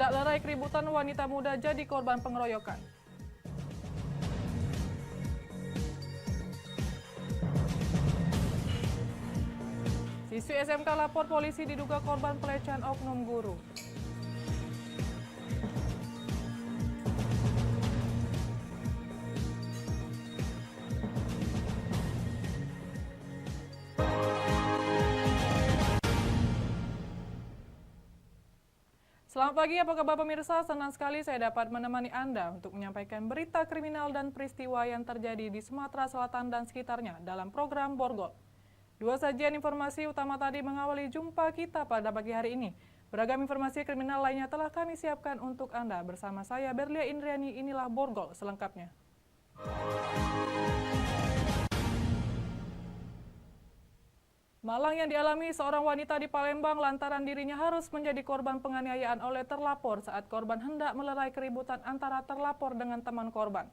Hendak lerai keributan, wanita muda jadi korban pengeroyokan. Siswi SMK lapor polisi diduga korban pelecehan oknum guru. Selamat pagi, apa kabar pemirsa? Senang sekali saya dapat menemani Anda untuk menyampaikan berita kriminal dan peristiwa yang terjadi di Sumatera Selatan dan sekitarnya dalam program Borgol. Dua sajian informasi utama tadi mengawali jumpa kita pada pagi hari ini. Beragam informasi kriminal lainnya telah kami siapkan untuk Anda. Bersama saya Berlia Indriani, inilah Borgol selengkapnya. Malang yang dialami seorang wanita di Palembang lantaran dirinya harus menjadi korban penganiayaan oleh terlapor saat korban hendak melerai keributan antara terlapor dengan teman korban.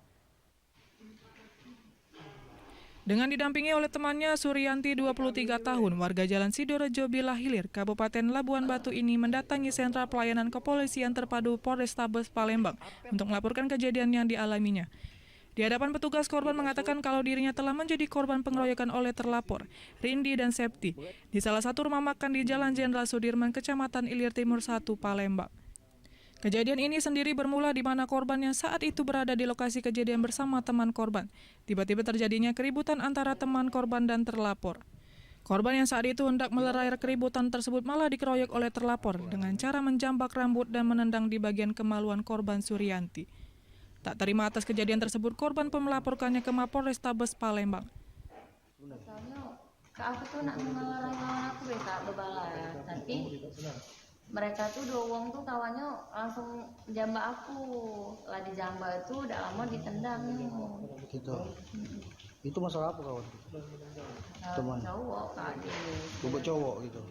Dengan didampingi oleh temannya, Suryanti 23 tahun, warga Jalan Sidorejo Bilah Hilir, Kabupaten Labuan Batu ini mendatangi sentra pelayanan kepolisian terpadu Polrestabes Palembang untuk melaporkan kejadian yang dialaminya. Di hadapan petugas, korban mengatakan kalau dirinya telah menjadi korban pengeroyokan oleh terlapor, Rindi dan Septi, di salah satu rumah makan di Jalan Jenderal Sudirman, Kecamatan Ilir Timur 1, Palembang. Kejadian ini sendiri bermula di mana korban yang saat itu berada di lokasi kejadian bersama teman korban. Tiba-tiba terjadinya keributan antara teman korban dan terlapor. Korban yang saat itu hendak melerai keributan tersebut malah dikeroyok oleh terlapor dengan cara menjambak rambut dan menendang di bagian kemaluan korban Suryanti. Tak terima atas kejadian tersebut, korban pun melaporkannya ke Mapolrestabes Palembang. Soalnya aku tuh nak ngelawan aku deh kak bebalan, tapi mereka tuh doang tuh kawannya langsung jambak aku, lah di jambak itu udah lama ditendang. Gitu. Itu masalah apa kawan? Teman. Cowok kak Bubuk cowok gitu.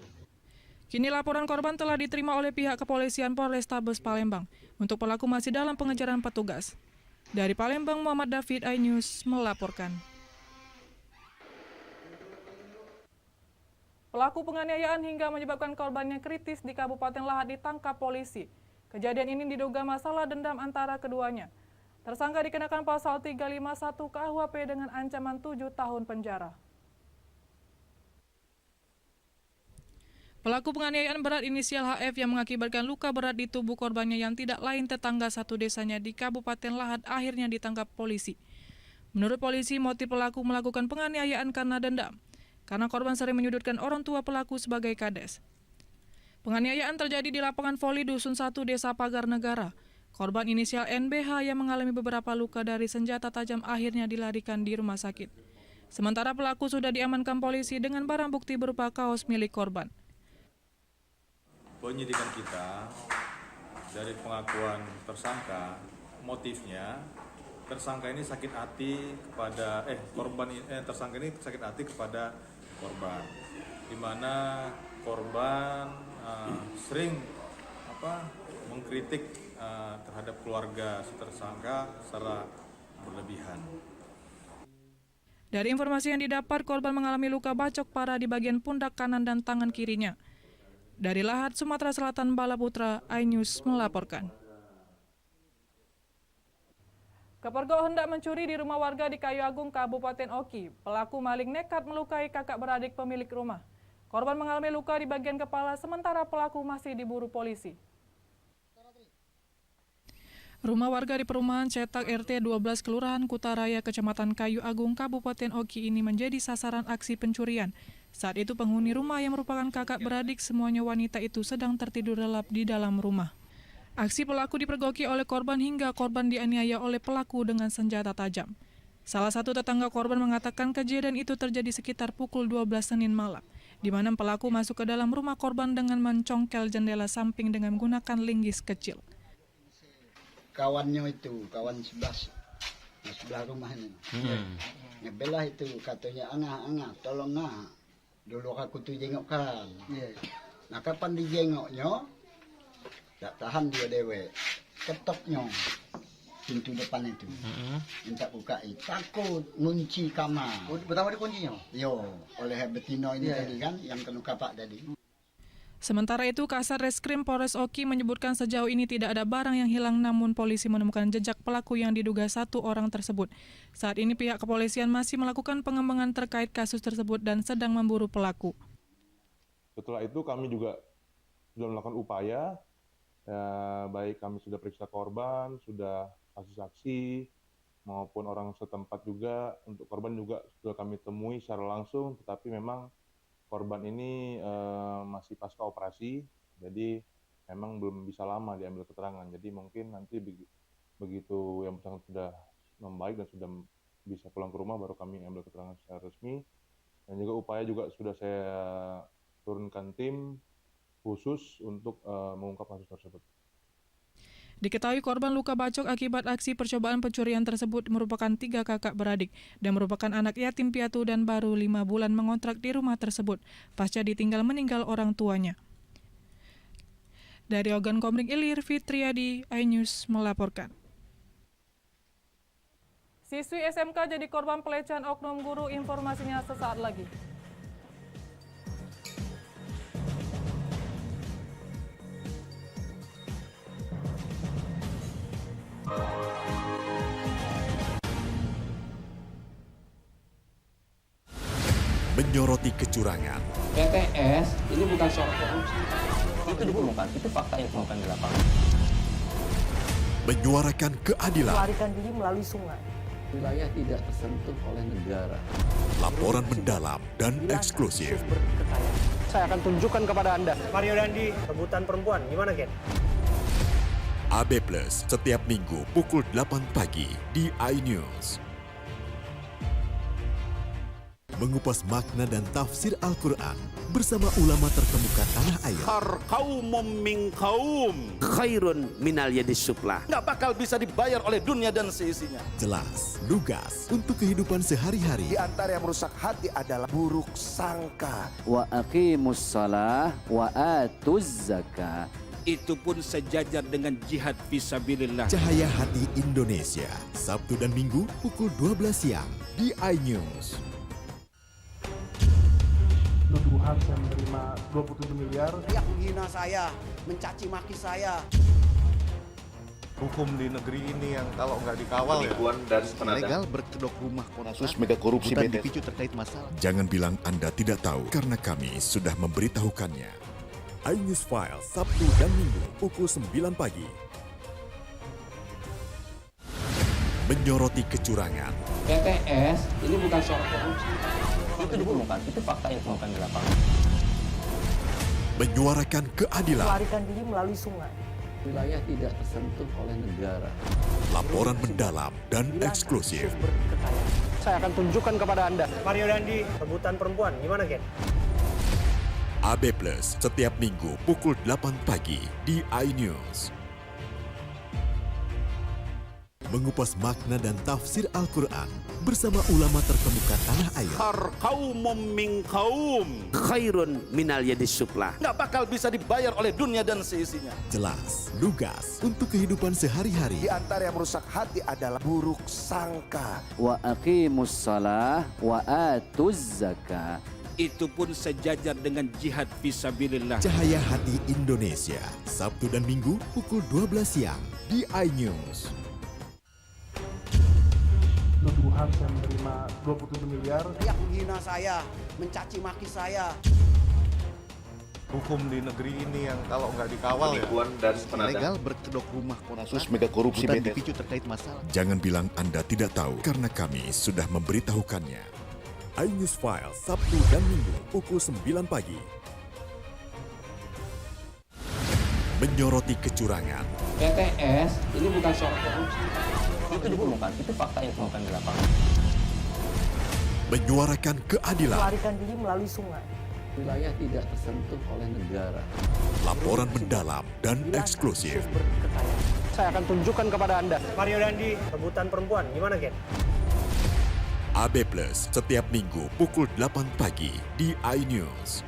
Kini laporan korban telah diterima oleh pihak kepolisian Polrestabes Palembang. Untuk pelaku masih dalam pengejaran petugas. Dari Palembang, Muhammad David, iNews melaporkan. Pelaku penganiayaan hingga menyebabkan korbannya kritis di Kabupaten Lahat ditangkap polisi. Kejadian ini diduga masalah dendam antara keduanya. Tersangka dikenakan pasal 351 KUHP dengan ancaman 7 tahun penjara. Pelaku penganiayaan berat inisial HF yang mengakibatkan luka berat di tubuh korbannya yang tidak lain tetangga satu desanya di Kabupaten Lahat akhirnya ditangkap polisi. Menurut polisi, motif pelaku melakukan penganiayaan karena dendam, karena korban sering menyudutkan orang tua pelaku sebagai kades. Penganiayaan terjadi di lapangan voli Dusun 1 Desa Pagar Negara. Korban inisial NBH yang mengalami beberapa luka dari senjata tajam akhirnya dilarikan di rumah sakit. Sementara pelaku sudah diamankan polisi dengan barang bukti berupa kaos milik korban. Penyidikan kita dari pengakuan tersangka, motifnya tersangka ini sakit hati kepada tersangka ini sakit hati kepada korban, di mana korban sering mengkritik terhadap keluarga tersangka secara berlebihan. Dari informasi yang didapat, korban mengalami luka bacok parah di bagian pundak kanan dan tangan kirinya. Dari Lahat, Sumatera Selatan, Bala Putra, iNews melaporkan. Kepergok hendak mencuri di rumah warga di Kayu Agung, Kabupaten Oki. Pelaku maling nekat melukai kakak beradik pemilik rumah. Korban mengalami luka di bagian kepala, sementara pelaku masih diburu polisi. Rumah warga di perumahan Cetak RT 12 Kelurahan Kutaraya, Kecamatan Kayu Agung, Kabupaten Oki ini menjadi sasaran aksi pencurian. Saat itu penghuni rumah yang merupakan kakak beradik semuanya wanita itu sedang tertidur lelap di dalam rumah. Aksi pelaku dipergoki oleh korban hingga korban dianiaya oleh pelaku dengan senjata tajam. Salah satu tetangga korban mengatakan kejadian itu terjadi sekitar pukul 12 Senin malam, di mana pelaku masuk ke dalam rumah korban dengan mencongkel jendela samping dengan menggunakan linggis kecil. Kawannya itu, kawan sebelah rumah ini. Ngebelah itu, katanya, angah, tolong nak. Dulu aku tuh jengokkan. Nah kapan dijengoknya, tak tahan dia dewe. Ketoknya pintu depan itu. Minta bukain. Takut ngunci kamar. Pertama dikuncinya? Yo, oleh betina ini tadi kan, yang kena kapak tadi. Sementara itu, Kasat Reskrim Polres Oki menyebutkan sejauh ini tidak ada barang yang hilang, namun polisi menemukan jejak pelaku yang diduga 1 orang tersebut. Saat ini pihak kepolisian masih melakukan pengembangan terkait kasus tersebut dan sedang memburu pelaku. Setelah itu kami juga sudah melakukan upaya, baik kami sudah periksa korban, sudah saksi-saksi, maupun orang setempat juga. Untuk korban juga sudah kami temui secara langsung, tetapi memang korban ini masih pasca operasi, jadi memang belum bisa lama diambil keterangan. Jadi mungkin nanti begitu yang bersangkutan sudah membaik dan sudah bisa pulang ke rumah, baru kami ambil keterangan secara resmi. Dan juga upaya juga sudah saya turunkan tim khusus untuk mengungkap kasus tersebut. Diketahui korban luka bacok akibat aksi percobaan pencurian tersebut merupakan 3 kakak beradik dan merupakan anak yatim piatu dan baru 5 bulan mengontrak di rumah tersebut pasca ditinggal meninggal orang tuanya. Dari Ogan Komering Ilir, Fitriadi, iNews melaporkan. Siswi SMK jadi korban pelecehan oknum guru, informasinya sesaat lagi. Menyoroti kecurangan. PTS ini bukan soal korupsi. Itu ditemukan, itu fakta yang ditemukan di lapangan. Menyuarakan keadilan. Melarikan diri melalui sungai. Wilayah tidak tersentuh oleh negara. Laporan mendalam dan eksklusif. Saya akan tunjukkan kepada Anda. Mario Dandi, rebutan perempuan, gimana Gen? AB Plus setiap minggu pukul 8 pagi di iNews. Mengupas makna dan tafsir Al-Quran bersama ulama terkemuka tanah air. Kaumum min kaum khairun minal yadis suflah. Nggak bakal bisa dibayar oleh dunia dan seisinya. Jelas, lugas untuk kehidupan sehari-hari. Di antara yang merusak hati adalah buruk sangka. Wa aqimus shalah wa atuz zakah. Itu pun sejajar dengan jihad fisabilillah. Cahaya Hati Indonesia, Sabtu dan Minggu pukul 12 siang di iNews. Nuduhan saya menerima 27 miliar. Yang menghina saya, mencaci maki saya. Hukum di negeri ini yang kalau nggak dikawal Legal berkedok rumah Kasus mega korupsi BTS. dipicu terkait masalah. Jangan bilang Anda tidak tahu, karena kami sudah memberitahukannya. iNews File, Sabtu dan Minggu, pukul 9 pagi. Menyoroti kecurangan. PTS ini bukan soal korupsi. Itu ditemukan, itu fakta yang ditemukan di lapangan. Menyuarakan keadilan. Melarikan diri melalui sungai. Wilayah tidak tersentuh oleh negara. Laporan mendalam dan eksklusif. Saya akan tunjukkan kepada Anda. Mario Dandi, rebutan perempuan, gimana Gen? AB Plus setiap minggu pukul 8 pagi di iNews. Mengupas makna dan tafsir Al-Quran bersama ulama terkemuka tanah air. Kaumum min kaum khairun minal yadis suflah. Nggak bakal bisa dibayar oleh dunia dan seisinya. Jelas, lugas untuk kehidupan sehari-hari. Di antara yang merusak hati adalah buruk sangka. Wa aqimus shalah wa atuz zakah. Itu pun sejajar dengan jihad fisabilillah. Cahaya Hati Indonesia, Sabtu dan Minggu pukul 12 siang di iNews. Nuduhan saya menerima 27 miliar. Yang menghina saya, mencaci maki saya. Hukum di negeri ini yang kalau nggak dikawal Legal berkedok rumah Kasus mega korupsi BTS. dipicu terkait masalah. Jangan bilang Anda tidak tahu, karena kami sudah memberitahukannya. iNews File, Sabtu dan Minggu pukul 9 pagi. Menyoroti kecurangan. PTS ini bukan soal korupsi. Itu ditemukan, itu fakta yang ditemukan di lapangan. Menyuarakan keadilan. Melarikan diri melalui sungai. Wilayah tidak tersentuh oleh negara. Laporan mendalam dan eksklusif. Saya akan tunjukkan kepada Anda. Mario Dandi, rebutan perempuan, gimana Gen? AB Plus setiap minggu pukul 8 pagi di iNews.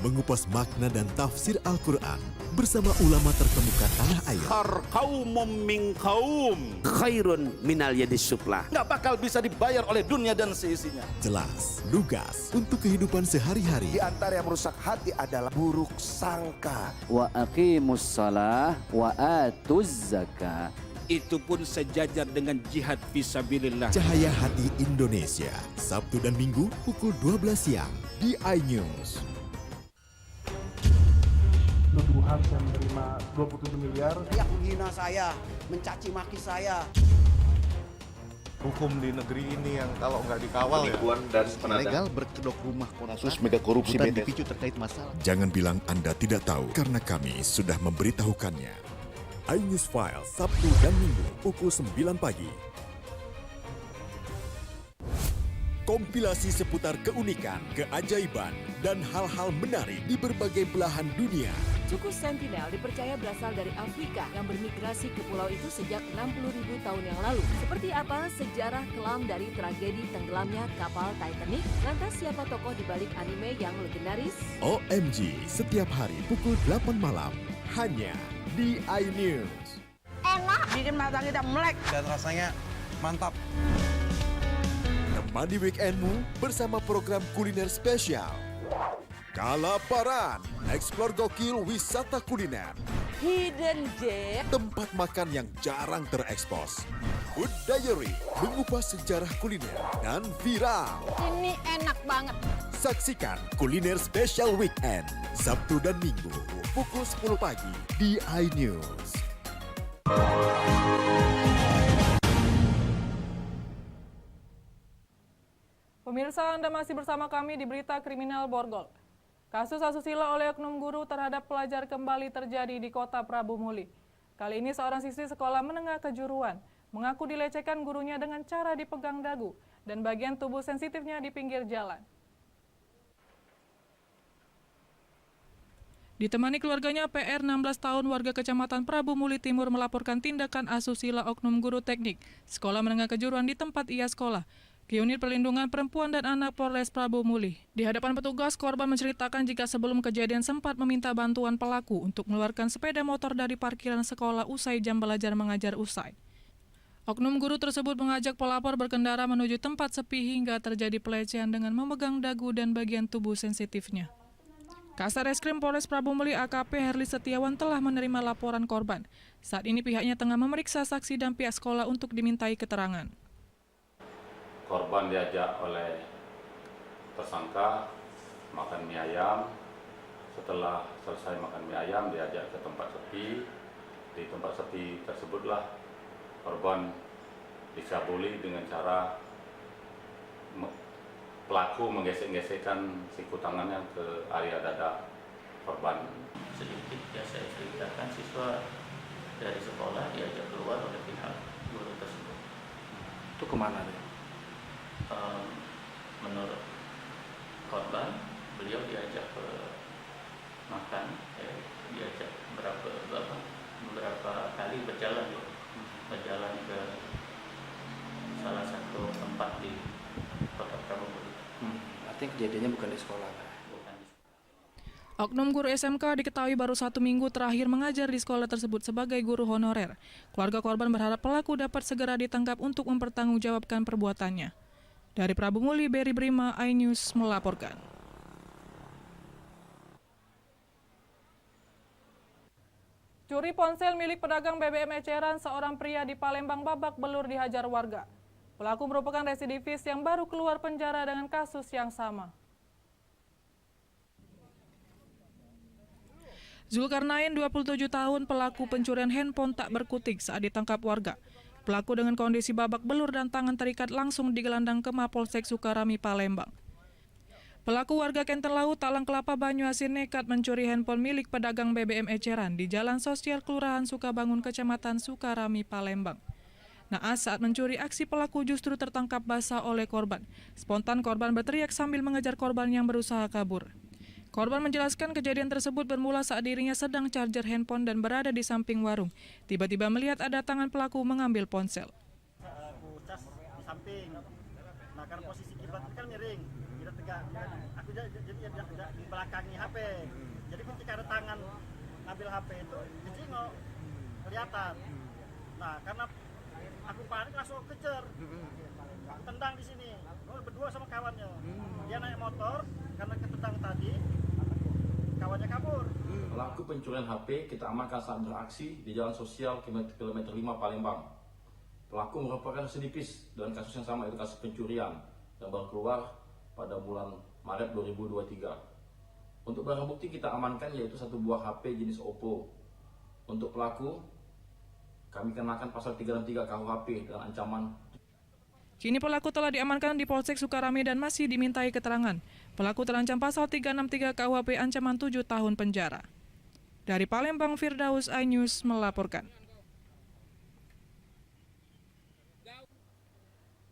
mengupas makna dan tafsir Al-Quran bersama ulama terkemuka tanah air. Kaumum min kaum khairun minal yadis sufla. Nggak bakal bisa dibayar oleh dunia dan seisinya. Jelas, lugas untuk kehidupan sehari-hari. Di antara yang merusak hati adalah buruk sangka. Wa aqimus shalah wa atuz zakah. Itu pun sejajar dengan jihad fisabilillah. Cahaya Hati Indonesia, Sabtu dan Minggu pukul 12 siang di iNews. Nuduhan saya menerima 27 miliar. Yang menghina saya, mencaci maki saya. Hukum di negeri ini yang kalau nggak dikawal ya. Legal berkedok rumah Kasus mega korupsi BTS. dipicu terkait masalah. Jangan bilang Anda tidak tahu, karena kami sudah memberitahukannya. iNews File, Sabtu dan Minggu, pukul 9 pagi. Kompilasi seputar keunikan, keajaiban, dan hal-hal menarik di berbagai belahan dunia. Suku Sentinel dipercaya berasal dari Afrika yang bermigrasi ke pulau itu sejak 60.000 tahun yang lalu. Seperti apa sejarah kelam dari tragedi tenggelamnya kapal Titanic? Lantas siapa tokoh di balik anime yang legendaris? OMG, setiap hari pukul 8 malam, hanya di iNews. Enak, bikin mata kita melek. Dan rasanya mantap. Temani weekendmu bersama program kuliner spesial. Kalaparan, eksplor gokil wisata kuliner. Hidden Gem. Tempat makan yang jarang terekspos. Food Diary, mengupas sejarah kuliner dan viral. Ini enak banget. Saksikan kuliner spesial weekend, Sabtu dan Minggu, pukul 10 pagi di iNews. Pemirsa, Anda masih bersama kami di Berita Kriminal Borgol. Kasus asusila oleh oknum guru terhadap pelajar kembali terjadi di Kota Prabu Muli. Kali ini seorang siswi sekolah menengah kejuruan mengaku dilecehkan gurunya dengan cara dipegang dagu dan bagian tubuh sensitifnya di pinggir jalan. Ditemani keluarganya, PR 16 tahun warga Kecamatan Prabu Muli Timur melaporkan tindakan asusila oknum guru teknik sekolah menengah kejuruan di tempat ia sekolah ke Unit Perlindungan Perempuan dan Anak Polres Prabu Muli. Di hadapan petugas, korban menceritakan jika sebelum kejadian sempat meminta bantuan pelaku untuk mengeluarkan sepeda motor dari parkiran sekolah usai jam belajar mengajar usai. Oknum guru tersebut mengajak pelapor berkendara menuju tempat sepi hingga terjadi pelecehan dengan memegang dagu dan bagian tubuh sensitifnya. Kasareskrim Polres Prabu Muli AKP Herli Setiawan telah menerima laporan korban. Saat ini pihaknya tengah memeriksa saksi dan pihak sekolah untuk dimintai keterangan. Korban diajak oleh tersangka makan mie ayam. Setelah selesai makan mie ayam, diajak ke tempat sepi. Di tempat sepi tersebutlah korban dicabuli dengan cara pelaku menggesek-gesekkan siku tangannya ke area dada korban. Sedikit ya saya ceritakan, siswa dari sekolah diajak keluar oleh pihak guru tersebut. Itu kemana deh? Menurut korban, beliau diajak ke makan, diajak beberapa kali berjalan ke salah satu tempat di Kota Prabu Muli. Artinya kejadiannya bukan di sekolah. Oknum guru SMK diketahui baru 1 minggu terakhir mengajar di sekolah tersebut sebagai guru honorer. Keluarga korban berharap pelaku dapat segera ditangkap untuk mempertanggungjawabkan perbuatannya. Dari Prabu Muli, Berry Brima, iNews melaporkan. Curi ponsel milik pedagang BBM eceran, seorang pria di Palembang babak belur dihajar warga. Pelaku merupakan residivis yang baru keluar penjara dengan kasus yang sama. Zulkarnain, 27 tahun, pelaku pencurian handphone tak berkutik saat ditangkap warga. Pelaku dengan kondisi babak belur dan tangan terikat langsung digelandang ke Mapolsek Sukarami, Palembang. Pelaku warga Kenten Laut, Talang Kelapa, Banyuasin nekat mencuri handphone milik pedagang BBM eceran di Jalan Sosial Kelurahan Sukabangun, Kecamatan Sukarami, Palembang. Naas saat mencuri, aksi pelaku justru tertangkap basah oleh korban. Spontan korban berteriak sambil mengejar korban yang berusaha kabur. Korban menjelaskan kejadian tersebut bermula saat dirinya sedang charger handphone dan berada di samping warung. Tiba-tiba melihat ada tangan pelaku mengambil ponsel. Aku cas di samping. Nah, karena posisi kiblat kan miring. Kita aku jadi di belakangi HP. Jadi ketika ada tangan ngambil HP itu dijengok kelihatan. Nah, karena aku panik langsung kejar. Aku tendang di sini. Berdua sama kawannya. Dia naik motor karena ketendang tadi. Kawannya kabur. Pelaku pencurian HP kita amankan saat beraksi di Jalan Sosial kilometer 5 Palembang. Pelaku merupakan residivis dan kasus yang sama, itu kasus pencurian yang baru keluar pada bulan Maret 2023. Untuk barang bukti kita amankan yaitu satu buah HP jenis Oppo. Untuk pelaku kami kenakan pasal 363 KUHP dengan ancaman. Kini pelaku telah diamankan di Polsek Sukarame dan masih dimintai keterangan. Pelaku terancam pasal 363 KUHP ancaman 7 tahun penjara. Dari Palembang, Firdaus, iNews melaporkan.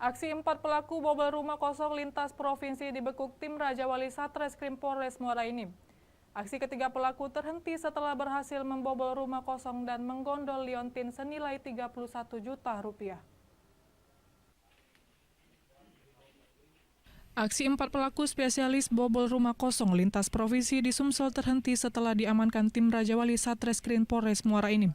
Aksi 4 pelaku bobol rumah kosong lintas provinsi dibekuk tim Raja Wali Satreskrim Polres Muara Enim. Aksi ketiga pelaku terhenti setelah berhasil membobol rumah kosong dan menggondol liontin senilai 31 juta rupiah. Aksi 4 pelaku spesialis bobol rumah kosong lintas provinsi di Sumsel terhenti setelah diamankan tim Raja Wali Satreskrim Polres Muara Enim.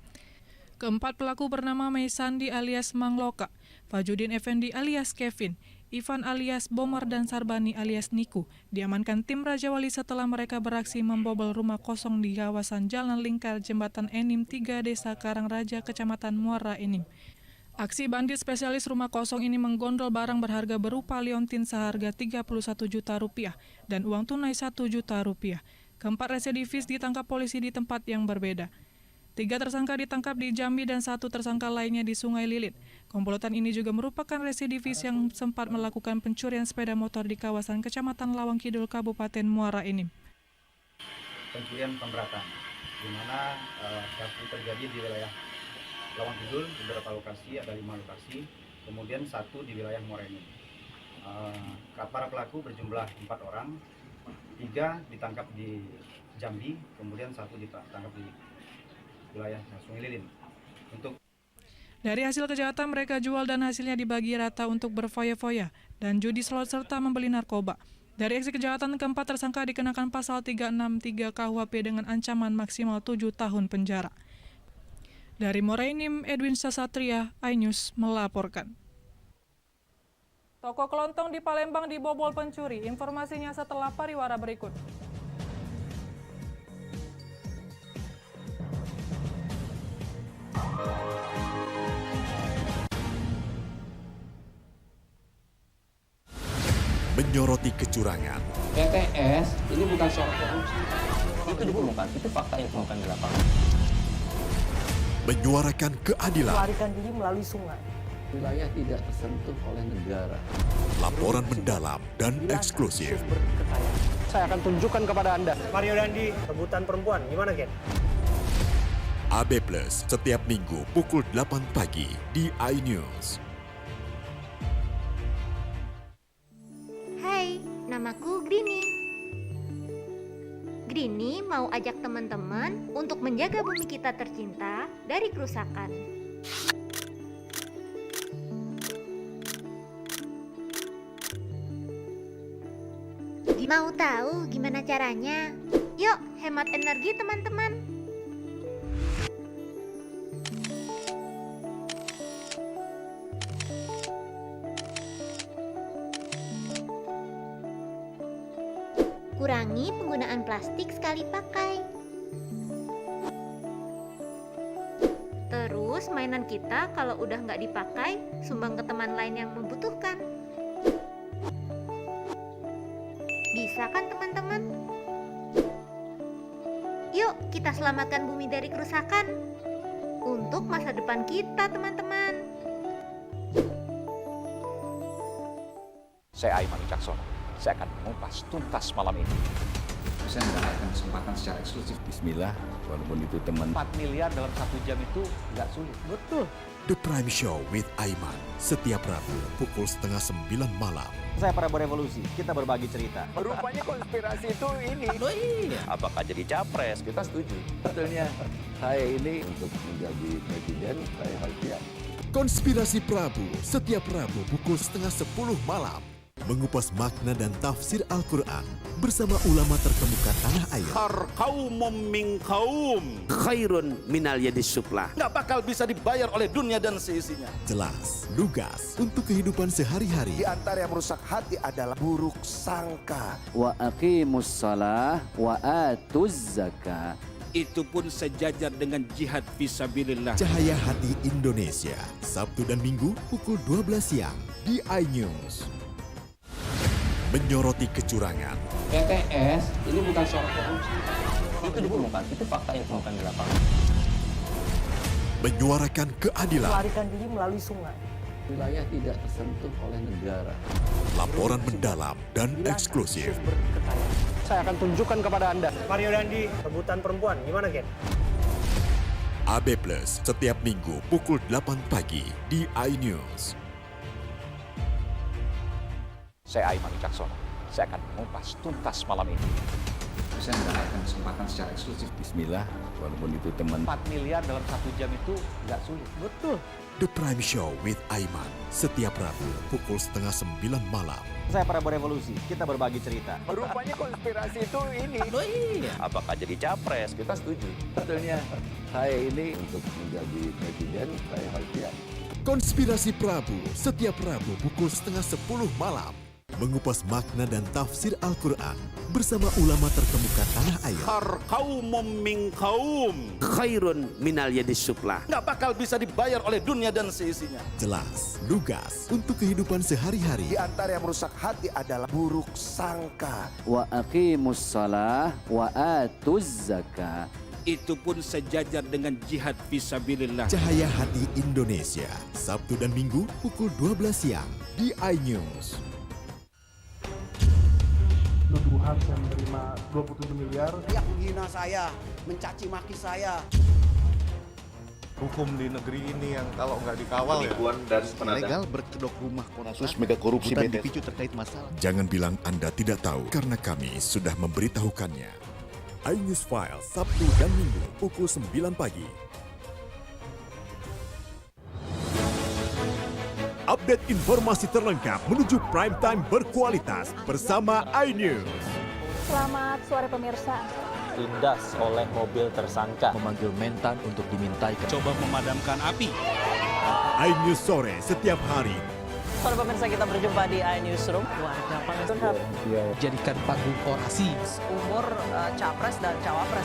Keempat pelaku bernama Meisandi alias Mangloka, Fajudin Effendi alias Kevin, Ivan alias Bomar dan Sarbani alias Niku diamankan tim Raja Wali setelah mereka beraksi membobol rumah kosong di kawasan Jalan Lingkar Jembatan Enim 3 Desa Karangraja, Kecamatan Muara Enim. Aksi bandit spesialis rumah kosong ini menggondol barang berharga berupa liontin seharga 31 juta rupiah dan uang tunai 1 juta rupiah. Keempat residivis ditangkap polisi di tempat yang berbeda. 3 tersangka ditangkap di Jambi dan 1 tersangka lainnya di Sungai Lilit. Komplotan ini juga merupakan residivis yang sempat melakukan pencurian sepeda motor di kawasan Kecamatan Lawang Kidul, Kabupaten Muara Enim. Pencurian pemberatan, di mana kasus terjadi di wilayah Lawang Kidul, beberapa lokasi, ada 5 lokasi, kemudian 1 di wilayah Muara Enim. Para pelaku berjumlah 4 orang, 3 ditangkap di Jambi, kemudian 1 ditangkap di wilayah Sungai Lilin. Dari hasil kejahatan mereka jual dan hasilnya dibagi rata untuk berfoya-foya dan judi slot serta membeli narkoba. Dari aksi kejahatan keempat tersangka dikenakan pasal 363 KUHP dengan ancaman maksimal 7 tahun penjara. Dari Muara Enim, Edwin Sasatria, iNews melaporkan. Toko kelontong di Palembang dibobol pencuri. Informasinya setelah pariwara berikut. Menyoroti kecurangan. TTS ini bukan soal korupsi. Itu ditemukan, itu fakta yang ditemukan di lapangan. Menyuarakan keadilan. Melarikan diri melalui sungai. Wilayah tidak tersentuh oleh negara. Laporan mendalam dan eksklusif. Saya akan tunjukkan kepada Anda. Mario Dandi, rebutan perempuan, gimana Ken? AB Plus setiap minggu pukul 8 pagi di iNews. Hai, namaku Grini. Grini mau ajak teman-teman untuk menjaga bumi kita tercinta dari kerusakan. Mau tahu gimana caranya? Yuk, hemat energi teman-teman. Kurangi penggunaan plastik sekali pakai. Terus mainan kita kalau udah nggak dipakai, sumbang ke teman lain yang membutuhkan. Bisa kan teman-teman? Yuk kita selamatkan bumi dari kerusakan untuk masa depan kita teman-teman. Saya Aiman Wicaksono. Saya akan mengupas tuntas malam ini. Saya mendapatkan kesempatan secara eksklusif. Bismillah, walaupun itu teman. 4 miliar dalam 1 jam itu nggak sulit. Betul. The Prime Show with Aiman setiap Rabu pukul 8:30 malam. Saya Prabowo Revolusi, kita berbagi cerita. Rupanya konspirasi itu ini. Oh iya. Apakah jadi capres? Kita setuju. Betulnya saya ini untuk menjadi presiden, saya harus siap. Konspirasi Prabu setiap Rabu pukul 9:30 malam. mengupas makna dan tafsir Al-Quran bersama ulama terkemuka tanah air. Kaumum min kaum khairun minal yadis sufla. Nggak bakal bisa dibayar oleh dunia dan seisinya. Jelas, lugas untuk kehidupan sehari-hari. Di antara yang merusak hati adalah buruk sangka. Wa aqimus shalah wa atuz zakah. Itu pun sejajar dengan jihad fisabilillah. Cahaya Hati Indonesia, Sabtu dan Minggu pukul 12 siang di iNews. Menyoroti kecurangan. PTS ini bukan soal korupsi. Itu ditemukan, itu fakta yang ditemukan di lapangan. Menyuarakan keadilan. Melarikan diri melalui sungai. Wilayah tidak tersentuh oleh negara. Laporan mendalam dan eksklusif. Saya akan tunjukkan kepada Anda. Mario Dandi, rebutan perempuan. Gimana, Ken? AB Plus setiap Minggu pukul 8 pagi di iNews. Saya Aiman Wicaksono. Saya akan mengupas tuntas malam ini. Saya mendapatkan kesempatan secara eksklusif. Bismillah, walaupun itu teman. 4 miliar dalam 1 jam itu nggak sulit. Betul. The Prime Show with Aiman setiap Rabu pukul 8:30 malam. Saya Prabowo Revolusi, kita berbagi cerita. Rupanya konspirasi itu ini. Oh iya. Apakah jadi capres? Kita setuju. Betulnya saya ini untuk menjadi presiden, saya harus siap. Konspirasi Prabu setiap Rabu pukul 9:30 malam. Mengupas makna dan tafsir Al-Quran bersama ulama terkemuka tanah air. Kaumum min kaum khairun minal yadis sufla. Nggak bakal bisa dibayar oleh dunia dan seisinya. Jelas, lugas untuk kehidupan sehari-hari. Di antara yang merusak hati adalah buruk sangka. Wa aqimus shalah wa atuz zakah. Itu pun sejajar dengan jihad fisabilillah. Cahaya Hati Indonesia, Sabtu dan Minggu pukul 12 siang di iNews. Nuduhan saya menerima 27 miliar. Yang menghina saya, mencaci maki saya. Hukum di negeri ini yang kalau nggak dikawal Penipuan ya. dan Ilegal berkedok rumah kasus mega korupsi dipicu terkait masalah. Jangan bilang Anda tidak tahu karena kami sudah memberitahukannya. iNews File Sabtu dan Minggu pukul 9 pagi. Update informasi terlengkap menuju prime time berkualitas bersama iNews. Selamat sore pemirsa. Ditindas oleh mobil tersangka. Memanggil mentan untuk dimintai. Coba memadamkan api. iNews sore setiap hari. Sore pemirsa, kita berjumpa di iNewsroom. Warga Palestina Jadikan panggung orasi. umur capres dan cawapres.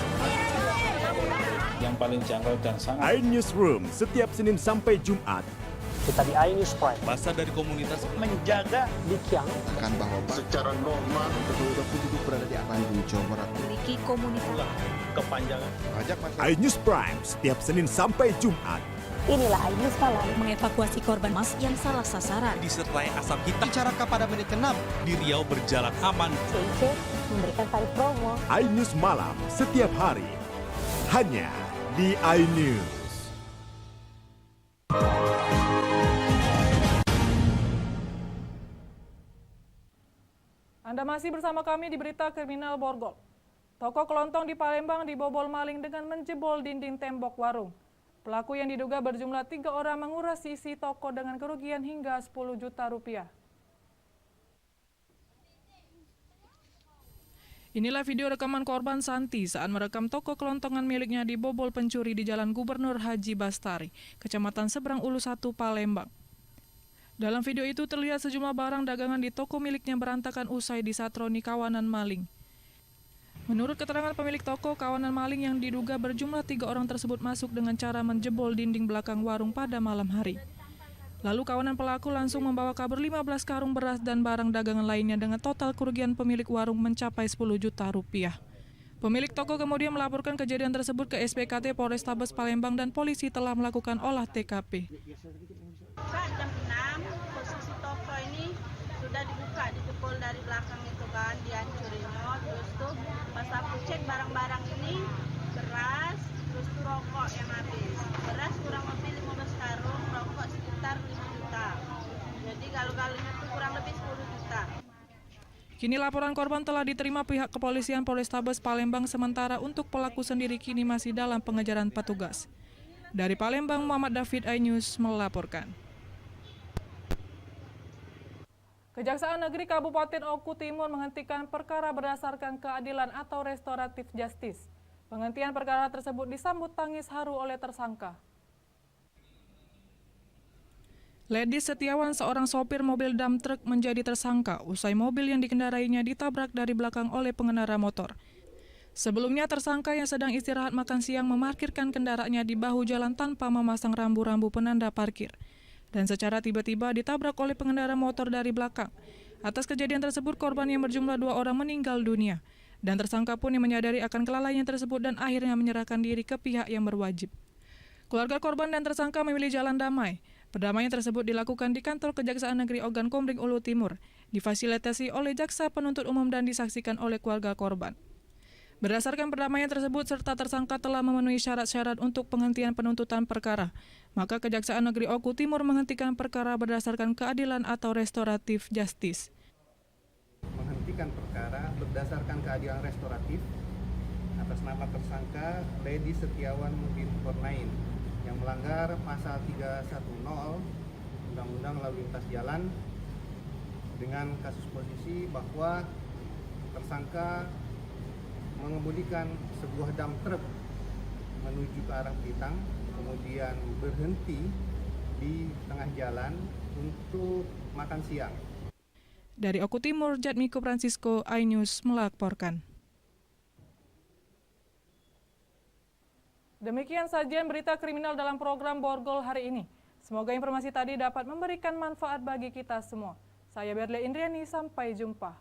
Yang paling jangkau dan sangat iNewsroom setiap Senin sampai Jumat. Kita di iNews Prime. Masa dari komunitas Menjaga Dikiang. Akan bahwa secara normal Kedua penduduk berada di Bandung, Jawa Barat. Memiliki komunitas. kepanjangan. pajak iNews Prime setiap Senin sampai Jumat. Inilah iNews Malam mengevakuasi korban mas yang salah sasaran. disertai asap hitam. Bicara pada menit ke-6 di Riau berjalan aman. CIC memberikan tarif promo. iNews Malam setiap hari. Hanya di iNews. Anda masih bersama kami di Berita Kriminal Borgol. Toko kelontong di Palembang dibobol maling dengan menjebol dinding tembok warung. Pelaku yang diduga berjumlah 3 orang menguras isi toko dengan kerugian hingga 10 juta rupiah. Inilah video rekaman korban Santi saat merekam toko kelontongan miliknya dibobol pencuri di Jalan Gubernur Haji Bastari, Kecamatan Seberang Ulu 1, Palembang. Dalam video itu terlihat sejumlah barang dagangan di toko miliknya berantakan usai disatroni kawanan maling. Menurut keterangan pemilik toko, kawanan maling yang diduga berjumlah 3 orang tersebut masuk dengan cara menjebol dinding belakang warung pada malam hari. Lalu kawanan pelaku langsung membawa kabur 15 karung beras dan barang dagangan lainnya dengan total kerugian pemilik warung mencapai 10 juta rupiah. Pemilik toko kemudian melaporkan kejadian tersebut ke SPKT Polrestabes Palembang dan polisi telah melakukan olah TKP. Jam 6, posisi toko ini sudah dibuka, dipukul dari belakang itu kan, dihancurin. Terus tuh pas aku cek barang-barang ini, beras, terus tuh rokok yang habis. Beras kurang lebih 15 karung, rokok sekitar 5 juta. Jadi kalau-kalinya tuh kurang lebih 10 juta. Kini laporan korban telah diterima pihak kepolisian Polrestabes Palembang, sementara untuk pelaku sendiri kini masih dalam pengejaran petugas. Dari Palembang, Muhammad David, iNews melaporkan. Kejaksaan Negeri Kabupaten Oku Timur menghentikan perkara berdasarkan keadilan atau restoratif justice. Penghentian perkara tersebut disambut tangis haru oleh tersangka. Lady Setiawan, seorang sopir mobil dump truck, menjadi tersangka usai mobil yang dikendarainya ditabrak dari belakang oleh pengendara motor. Sebelumnya, tersangka yang sedang istirahat makan siang memarkirkan kendaraannya di bahu jalan tanpa memasang rambu-rambu penanda parkir, dan secara tiba-tiba ditabrak oleh pengendara motor dari belakang. Atas kejadian tersebut, korban yang berjumlah 2 orang meninggal dunia, dan tersangka pun yang menyadari akan kelalaiannya tersebut dan akhirnya menyerahkan diri ke pihak yang berwajib. Keluarga korban dan tersangka memilih jalan damai. Perdamaian tersebut dilakukan di kantor Kejaksaan Negeri Ogan Komering Ulu Timur, difasilitasi oleh jaksa penuntut umum dan disaksikan oleh keluarga korban. Berdasarkan perdamaian tersebut serta tersangka telah memenuhi syarat-syarat untuk penghentian penuntutan perkara, maka Kejaksaan Negeri Oku Timur menghentikan perkara berdasarkan keadilan atau restoratif justice. Menghentikan perkara berdasarkan keadilan restoratif atas nama tersangka Lady Setiawan Mubin Kornain yang melanggar pasal 310 Undang-Undang Lalu Lintas Jalan dengan kasus posisi bahwa tersangka mengemudikan sebuah dump truck menuju ke arah Blitar, kemudian berhenti di tengah jalan untuk makan siang. Dari Oku Timur, Jatmiko Francisco, iNews melaporkan. Demikian sajian berita kriminal dalam program Borgol hari ini. Semoga informasi tadi dapat memberikan manfaat bagi kita semua. Saya Berle Indriani, sampai jumpa.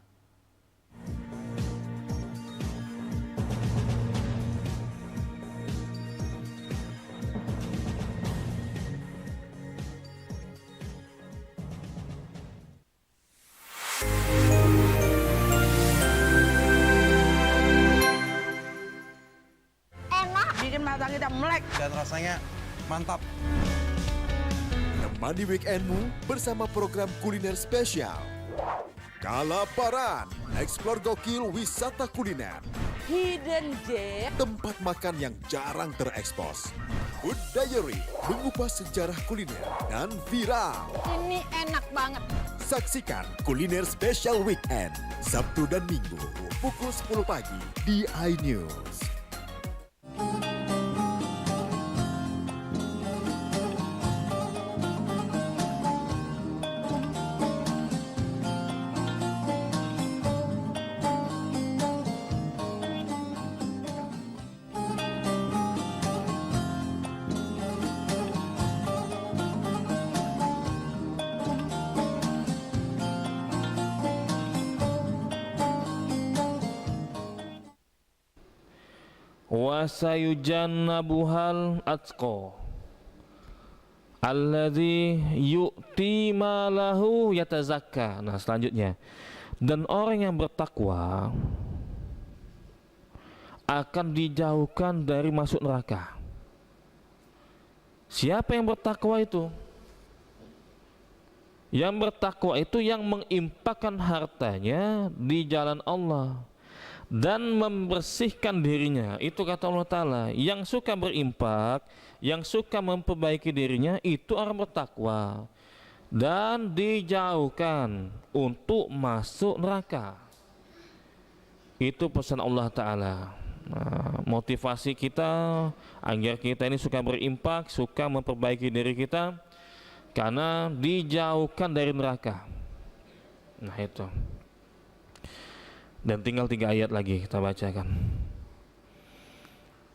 Dan rasanya mantap. Temani weekendmu bersama program kuliner spesial. Kalaparan, eksplor gokil wisata kuliner. Hidden Gem, tempat makan yang jarang terekspos. Food Diary, mengupas sejarah kuliner dan viral. ini enak banget. Saksikan kuliner spesial weekend, Sabtu dan Minggu, pukul 10 pagi di iNews. Wasayujannabuhal atqa alladzi yu'ti malahu yatazakka. Nah, selanjutnya, dan orang yang bertakwa akan dijauhkan dari masuk neraka. Siapa yang bertakwa itu? Yang bertakwa itu yang menginfakkan hartanya di jalan Allah dan membersihkan dirinya. Itu kata Allah Ta'ala, yang suka berimpak, yang suka memperbaiki dirinya, itu orang bertakwa dan dijauhkan untuk masuk neraka. Itu pesan Allah Ta'ala. Nah, motivasi kita agar kita ini suka berimpak, suka memperbaiki diri kita, karena dijauhkan dari neraka. Nah, itu. Dan tinggal 3 ayat lagi kita bacakan.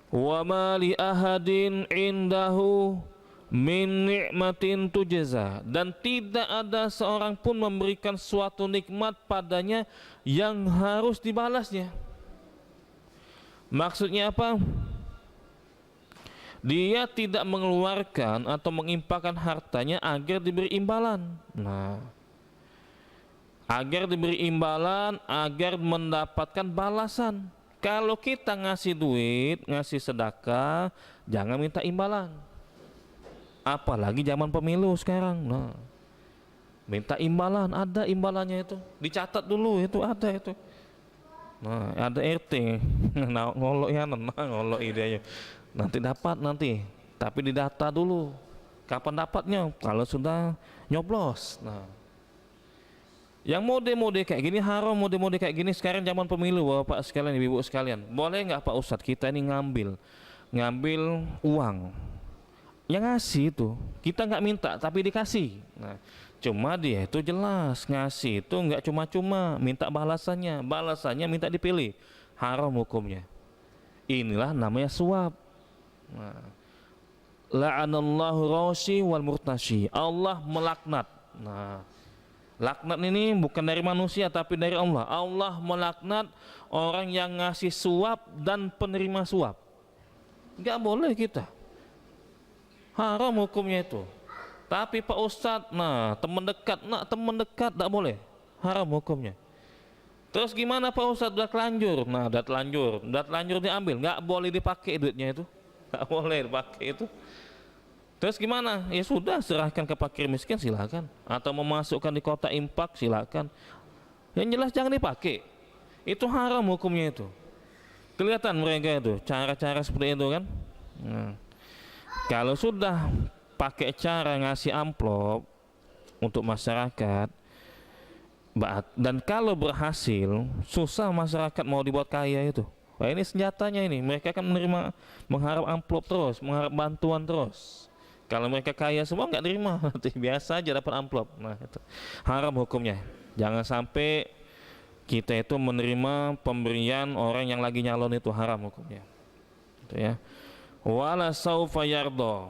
Wa ma li ahadin indahu min ni'matin tujza, dan tidak ada seorang pun memberikan suatu nikmat padanya yang harus dibalasnya. Maksudnya apa? Dia tidak mengeluarkan atau menginfakkan hartanya agar diberi imbalan. Nah, agar diberi imbalan, agar mendapatkan balasan. Kalau kita ngasih duit, ngasih sedekah, jangan minta imbalan. Apalagi zaman pemilu sekarang. Nah, minta imbalan, ada imbalannya itu. Dicatat dulu, itu ada itu. Nah, ada RT. Nah, ngolok ya, ngolok idenya. Nanti dapat nanti, tapi didata dulu. Kapan dapatnya? Kalau sudah nyoblos. Nah, Yang mode-mode kayak gini haram, mode-mode kayak gini sekarang zaman pemilu, Bapak sekalian, Ibu sekalian. Boleh nggak Pak Ustadz kita ini ngambil uang? Yang ngasih itu kita nggak minta tapi dikasih. Nah, cuma dia itu jelas ngasih itu nggak cuma-cuma, minta balasannya minta dipilih. Haram hukumnya. Inilah namanya suap. Nah, la'anallahu rashi wal murtashi. Allah melaknat. Nah, laknat ini bukan dari manusia tapi dari Allah. Allah melaknat orang yang ngasih suap dan penerima suap. Nggak boleh kita. Haram hukumnya itu. Tapi Pak Ustadz, teman dekat nggak boleh. Haram hukumnya. Terus gimana Pak Ustadz, udah telanjur? Nah, udah telanjur diambil, nggak boleh dipakai duitnya itu. Nggak boleh dipakai itu. Terus gimana? Ya sudah, serahkan ke fakir miskin silakan, atau memasukkan di kotak infak silakan. Yang jelas jangan dipakai. Itu haram hukumnya itu. Kelihatan mereka itu cara-cara seperti itu kan. Nah, kalau sudah pakai cara ngasih amplop untuk masyarakat, dan kalau berhasil, susah masyarakat mau dibuat kaya itu. Wah, ini senjatanya ini. Mereka akan mengharap amplop terus, mengharap bantuan terus. Kalau mereka kaya semua nggak terima, nanti biasa aja dapat amplop. Nah, itu haram hukumnya. Jangan sampai kita itu menerima pemberian orang yang lagi nyalon, itu haram hukumnya. Itu ya. Wala saufa yardo,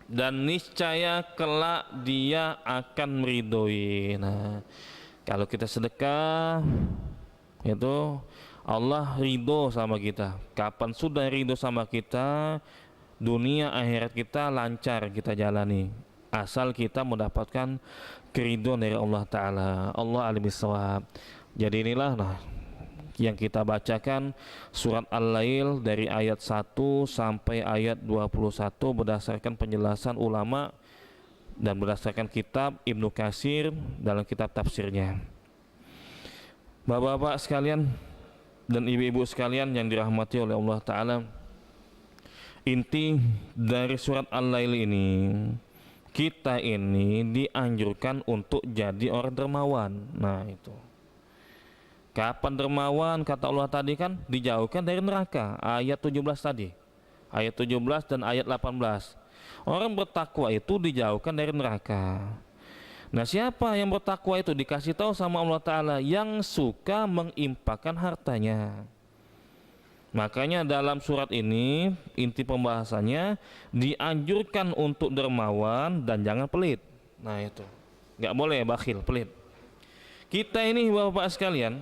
dan niscaya kelak dia akan meridhoi. Nah, kalau kita sedekah itu Allah ridho sama kita. Kapan sudah ridho sama kita, dunia akhirat kita lancar kita jalani, asal kita mendapatkan keridhaan dari Allah Ta'ala. Allah alim bissawab. Jadi inilah yang kita bacakan surat Al-Lail dari ayat 1 sampai ayat 21 berdasarkan penjelasan ulama dan berdasarkan kitab Ibnu Katsir dalam kitab tafsirnya. Bapak-bapak sekalian dan ibu-ibu sekalian yang dirahmati oleh Allah Ta'ala, inti dari surat Al-Lail ini, kita ini dianjurkan untuk jadi orang dermawan. Nah, itu kapan dermawan? Kata Allah tadi kan dijauhkan dari neraka, ayat 17 tadi, ayat 17 dan ayat 18. Orang bertakwa itu dijauhkan dari neraka. Nah, siapa yang bertakwa itu dikasih tahu sama Allah Ta'ala? Yang suka menginfakkan hartanya. Makanya dalam surat ini inti pembahasannya dianjurkan untuk dermawan dan jangan pelit. Nah, itu nggak boleh bakhil, pelit. Kita ini bapak sekalian,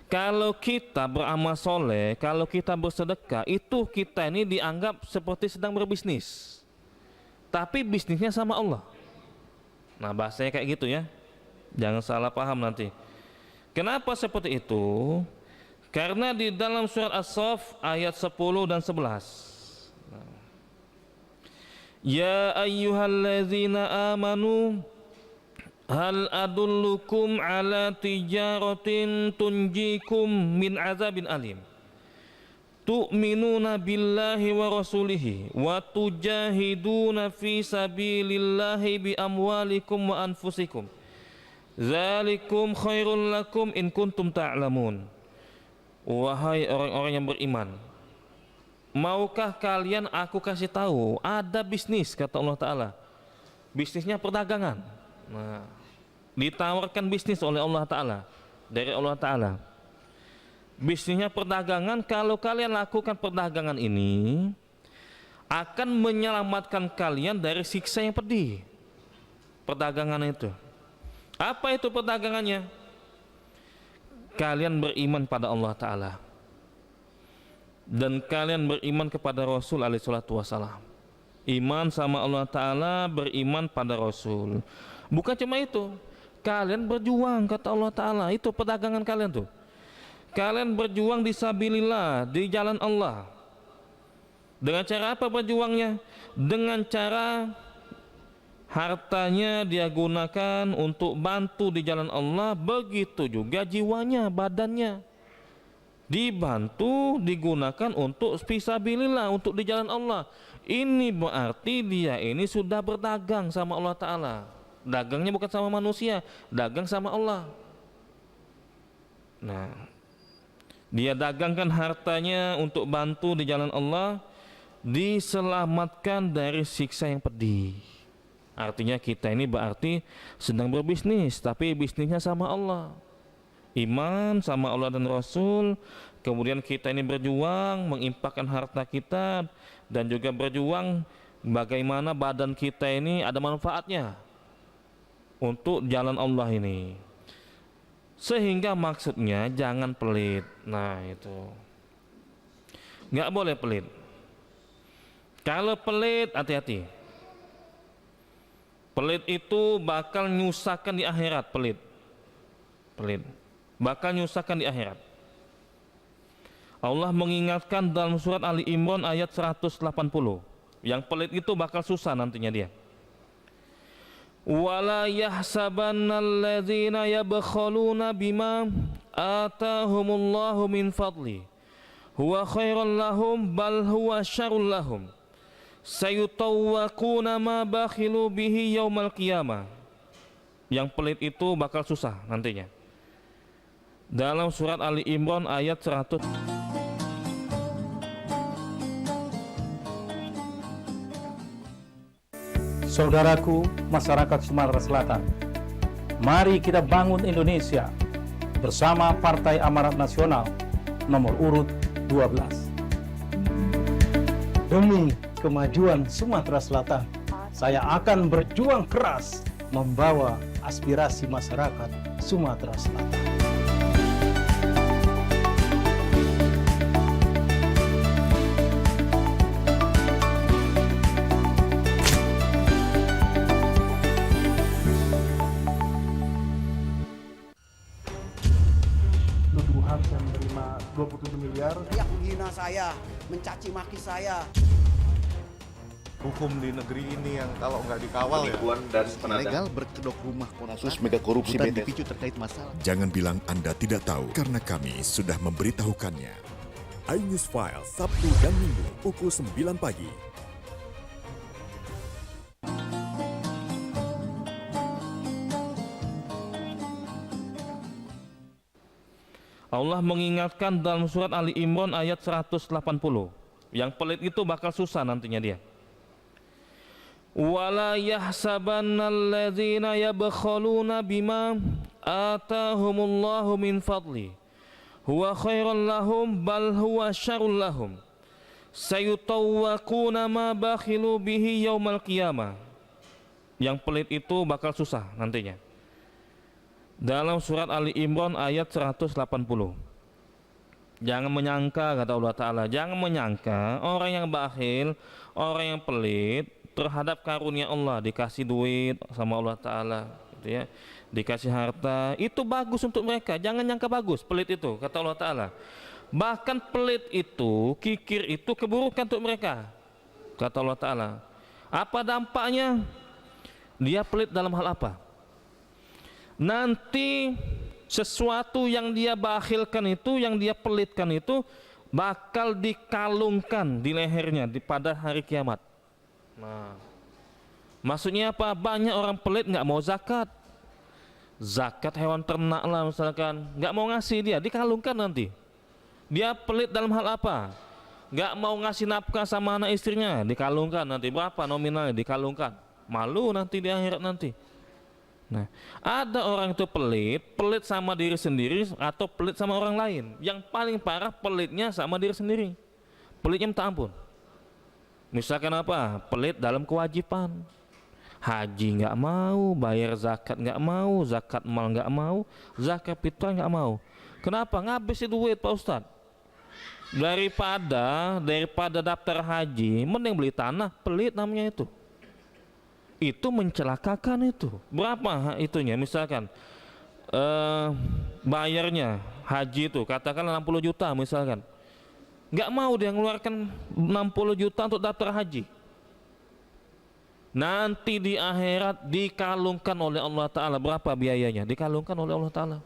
kalau kita beramal soleh, kalau kita bersedekah, itu kita ini dianggap seperti sedang berbisnis, tapi bisnisnya sama Allah. Nah, bahasanya kayak gitu ya, jangan salah paham nanti. Kenapa seperti itu? Karena di dalam surat As-Saff ayat 10 dan 11, ya ayyuhalladzina amanu hal adullukum ala tijaratin tunjikum min azabin alim tu'minuna billahi wa rasulihi wa tujahiduna fi sabilillahi bi amwalikum wa anfusikum zalikum khairul lakum in kuntum ta'lamun. Wahai orang-orang yang beriman, maukah kalian aku kasih tahu ada bisnis, kata Allah Ta'ala, bisnisnya perdagangan. Nah, ditawarkan bisnis oleh Allah Ta'ala, dari Allah Ta'ala, bisnisnya perdagangan. Kalau kalian lakukan perdagangan ini akan menyelamatkan kalian dari siksa yang pedih. Perdagangan itu apa? Itu perdagangannya kalian beriman pada Allah Ta'ala dan kalian beriman kepada Rasul alaihi salatu wassalam. Iman sama Allah Ta'ala, beriman pada Rasul. Bukan cuma itu, kalian berjuang, kata Allah Ta'ala. Itu perdagangan kalian tuh. Kalian berjuang di sabilillah, di jalan Allah. Dengan cara apa berjuangnya? Dengan cara hartanya dia gunakan untuk bantu di jalan Allah. Begitu juga jiwanya, badannya dibantu, digunakan untuk fisabilillah, untuk di jalan Allah. Ini berarti dia ini sudah berdagang sama Allah Ta'ala. Dagangnya bukan sama manusia, dagang sama Allah. Nah, dia dagangkan hartanya untuk bantu di jalan Allah, diselamatkan dari siksa yang pedih. Artinya kita ini berarti sedang berbisnis, tapi bisnisnya sama Allah. Iman sama Allah dan Rasul. Kemudian kita ini berjuang menginfakkan harta kita, dan juga berjuang bagaimana badan kita ini ada manfaatnya untuk jalan Allah ini. Sehingga maksudnya jangan pelit. Nah itu, nggak boleh pelit. Kalau pelit, hati-hati. Pelit itu bakal nyusahkan di akhirat. Pelit bakal nyusahkan di akhirat. Allah mengingatkan dalam surat Ali Imran ayat 180, yang pelit itu bakal susah nantinya dia. Wala yahsabannalladzina yabkhaluna bima atahumullahu min fadli huwa khairan lahum bal huwa syarrul lahum sayutawwaquna ma bakhilu bihi yaumal qiyamah. Yang pelit itu bakal susah nantinya. Dalam surat Ali Imran ayat 100. Saudaraku, masyarakat Sumatera Selatan, mari kita bangun Indonesia bersama Partai Amanat Nasional nomor urut 12. Demi kemajuan Sumatera Selatan, saya akan berjuang keras membawa aspirasi masyarakat Sumatera Selatan. Saya menerima 27 miliar. Yang menghina saya, mencaci maki saya. Hukum di negeri ini yang kalau nggak dikawal ya. Ilegal berkedok rumah kasus mega korupsi dipicu terkait masalah. Jangan bilang Anda tidak tahu, karena kami sudah memberitahukannya. iNews File, Sabtu dan Minggu, pukul 9 pagi. Allah mengingatkan dalam surat Ali Imran ayat 180, yang pelit itu bakal susah nantinya dia. Wala yahsabannalladzina yabkhaluna bima atahumullahu min fadli huwa khairan lahum bal huwa syarrul lahum sayutawwaquna ma bakhilu bihi yaumal qiyamah. Yang pelit itu bakal susah nantinya. Dalam surat Ali Imran ayat 180. Jangan menyangka, kata Allah Ta'ala, jangan menyangka orang yang bakhil, orang yang pelit terhadap karunia Allah, dikasih duit sama Allah Ta'ala, gitu ya, dikasih harta, itu bagus untuk mereka. Jangan nyangka bagus pelit itu, kata Allah Ta'ala. Bahkan pelit itu, kikir itu keburukan untuk mereka, kata Allah Ta'ala. Apa dampaknya? Dia pelit dalam hal apa? Nanti sesuatu yang dia bakhilkan itu, yang dia pelitkan itu bakal dikalungkan di lehernya pada hari kiamat. Nah, maksudnya apa? Banyak orang pelit nggak mau zakat. Zakat hewan ternak lah misalkan, nggak mau ngasih, dia dikalungkan nanti. Dia pelit dalam hal apa? Nggak mau ngasih nafkah sama anak istrinya, dikalungkan nanti. Berapa nominalnya? Dikalungkan. Malu nanti di akhirat nanti. Nah, ada orang itu pelit sama diri sendiri atau pelit sama orang lain. Yang paling parah pelitnya sama diri sendiri. Pelitnya minta ampun. Misalkan apa? Pelit dalam kewajiban. Haji nggak mau, bayar zakat nggak mau, zakat mal nggak mau, zakat fitrah nggak mau. Kenapa? Ngabisin duit Pak Ustadz. Daripada daftar haji, mending beli tanah. Pelit namanya itu. Itu mencelakakan itu. Berapa itunya? Misalkan bayarnya haji itu katakanlah 60 juta misalkan. Nggak mau dia ngeluarkan 60 juta untuk daftar haji. Nanti di akhirat dikalungkan oleh Allah Ta'ala. Berapa biayanya? Dikalungkan oleh Allah Ta'ala.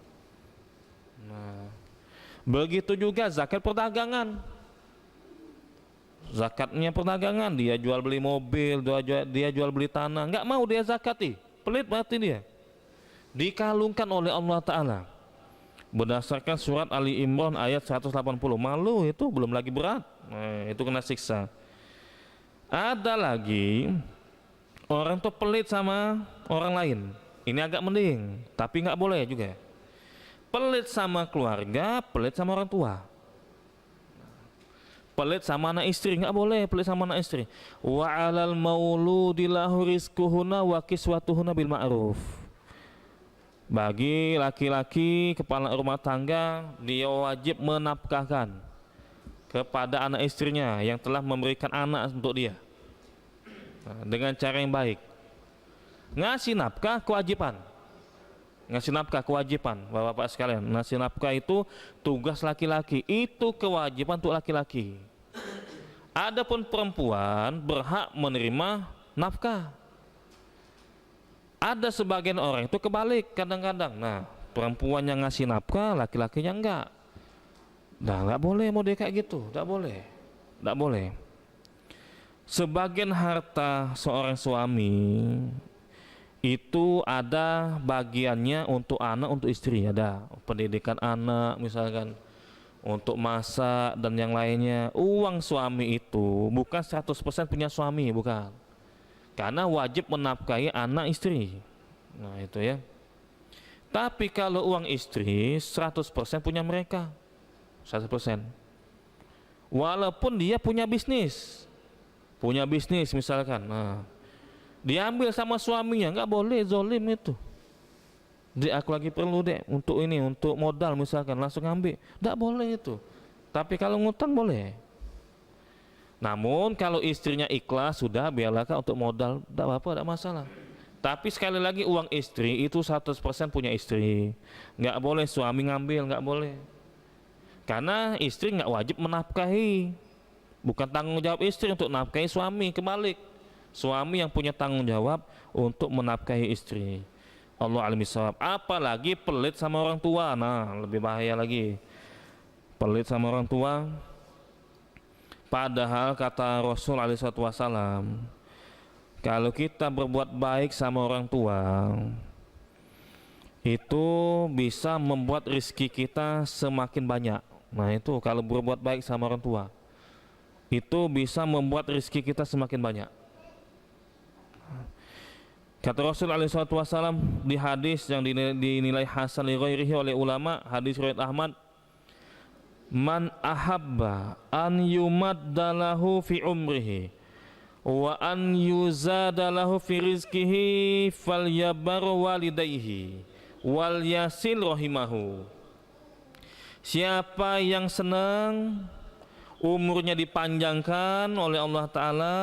Nah, begitu juga zakat perdagangan. Zakatnya perdagangan, dia jual beli mobil, dia jual beli tanah, nggak mau dia zakati. pelit berarti dia dikalungkan oleh Allah Ta'ala berdasarkan surat Ali Imran ayat 180. Malu itu belum lagi berat, nah, itu kena siksa. Ada lagi orang tuh pelit sama orang lain, ini agak mending, tapi nggak boleh juga. Pelit sama keluarga, pelit sama orang tua, pelit sama anak istri, nggak boleh pelit sama anak istri. Wa 'alal mauludi lahu rizquhunna wa kiswatuhunna bil ma'ruf. Bagi laki-laki kepala rumah tangga, dia wajib menafkahkan kepada anak istrinya yang telah memberikan anak untuk dia, nah, dengan cara yang baik. Ngasih nafkah kewajiban, ngasih nafkah kewajiban, bapak-bapak sekalian. Ngasih nafkah itu tugas laki-laki, itu kewajiban untuk laki-laki. Adapun perempuan berhak menerima nafkah. Ada sebagian orang itu kebalik kadang-kadang. Nah, perempuan yang ngasih nafkah, laki-lakinya enggak. Nah, nggak boleh model kayak gitu, nggak boleh, nggak boleh. Sebagian harta seorang suami itu ada bagiannya untuk anak, untuk istri, ada pendidikan anak misalkan, untuk masak dan yang lainnya. Uang suami itu bukan 100% punya suami, bukan, karena wajib menafkahi anak istri. Nah itu ya. Tapi kalau uang istri 100% punya mereka, 100%. Walaupun dia punya bisnis misalkan, nah diambil sama suaminya, nggak boleh zolim itu. Aku lagi perlu untuk ini, untuk modal misalkan, langsung ambil, nggak boleh itu. Tapi kalau ngutang boleh. Namun kalau istrinya ikhlas, sudah biarlah untuk modal, tidak apa-apa, tidak masalah. Tapi sekali lagi uang istri itu 100% punya istri, nggak boleh suami ngambil, nggak boleh. Karena istri nggak wajib menafkahi, bukan tanggung jawab istri untuk nafkahi suami, kebalik. Suami yang punya tanggung jawab untuk menafkahi istri. Allah alim bisawab. Apalagi pelit sama orang tua, nah lebih bahaya lagi. Pelit sama orang tua. Padahal kata Rasul SAW, kalau kita berbuat baik sama orang tua, itu bisa membuat rezeki kita semakin banyak. Nah itu kalau berbuat baik sama orang tua, itu bisa membuat rezeki kita semakin banyak. Kata Rasul SAW di hadis yang dinilai hasan li ghairihi oleh ulama, hadis riwayat Ahmad, man ahabba an yumaddalahu fi umrihi wa an yuzadalahu fi rizkihi falyabar walidayhi wal yasil rahimahu. Siapa yang senang umurnya dipanjangkan oleh Allah Ta'ala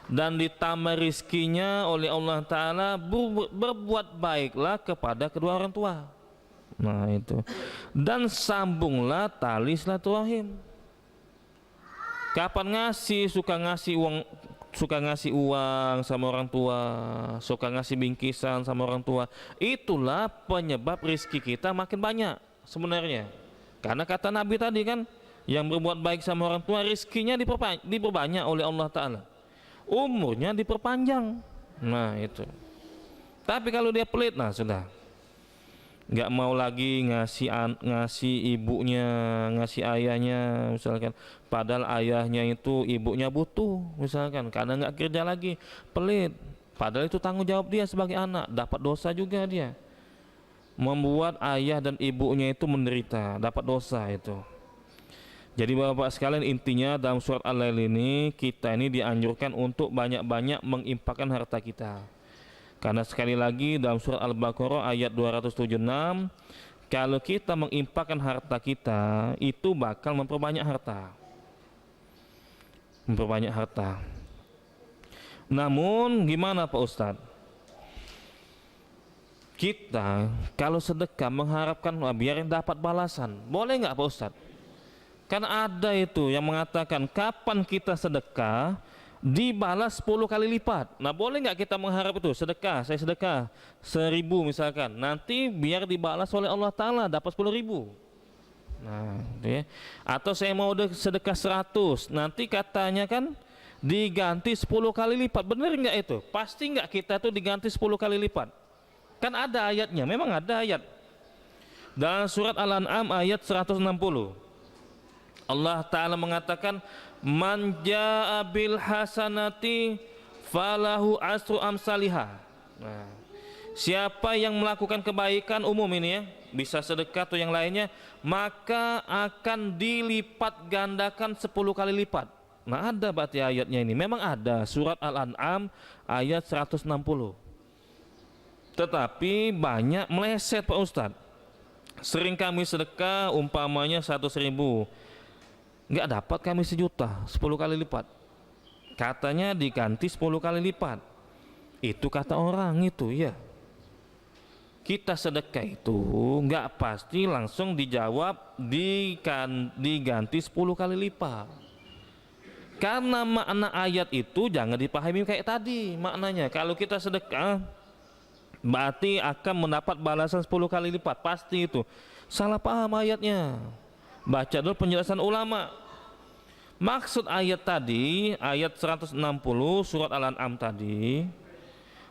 dan ditambah rizkinya oleh Allah Ta'ala, berbuat baiklah kepada kedua orang tua. Nah itu. Dan sambunglah tali silaturahim. Kapan ngasih, suka ngasih uang sama orang tua, suka ngasih bingkisan sama orang tua, itulah penyebab rizki kita makin banyak sebenarnya. Karena kata Nabi tadi kan, yang berbuat baik sama orang tua rizkinya diperbanyak oleh Allah Ta'ala, umurnya diperpanjang. Nah itu. Tapi kalau dia pelit, nah sudah, nggak mau lagi ngasih ibunya, ngasih ayahnya misalkan, padahal ayahnya itu ibunya butuh misalkan, karena nggak kerja lagi, pelit. Padahal itu tanggung jawab dia sebagai anak, dapat dosa juga dia, membuat ayah dan ibunya itu menderita, dapat dosa itu. Jadi bapak sekalian, intinya dalam surat Al-Lail ini, kita ini dianjurkan untuk banyak-banyak menginfakkan harta kita. Karena sekali lagi dalam surat Al-Baqarah ayat 276, kalau kita menginfakkan harta kita, itu bakal memperbanyak harta. Memperbanyak harta. Namun gimana Pak Ustadz? Kita kalau sedekah mengharapkan biar dapat balasan, boleh nggak Pak Ustadz? Karena ada itu yang mengatakan kapan kita sedekah dibalas 10 kali lipat. Nah boleh nggak kita mengharap itu sedekah, saya sedekah 1000 misalkan, nanti biar dibalas oleh Allah Ta'ala dapat 10.000. Nah itu ya. Atau saya mau sedekah 100, nanti katanya kan diganti 10 kali lipat. Bener nggak itu? Pasti nggak kita tuh diganti 10 kali lipat? Kan ada ayatnya, memang ada ayat. Dalam surat Al-An'am ayat 160. Allah Ta'ala mengatakan, Man ja'a bil hasanati falahu asru amsalihah. Nah, siapa yang melakukan kebaikan umum ini ya, bisa sedekah atau yang lainnya, maka akan dilipat gandakan 10 kali lipat. Nah, ada berarti ayatnya ini. Memang ada, surat Al-An'am ayat 160. Tetapi banyak meleset Pak Ustadz. Sering kami sedekah umpamanya 100.000, nggak dapat kami 1 juta, 10 kali lipat. Katanya diganti 10 kali lipat. Itu kata orang itu ya. Kita sedekah itu nggak pasti langsung dijawab diganti 10 kali lipat. Karena makna ayat itu jangan dipahami kayak tadi maknanya. Kalau kita sedekah berarti akan mendapat balasan 10 kali lipat, pasti itu. Salah paham ayatnya. Baca dulu penjelasan ulama. Maksud ayat tadi, ayat 160 surat Al-An'am tadi,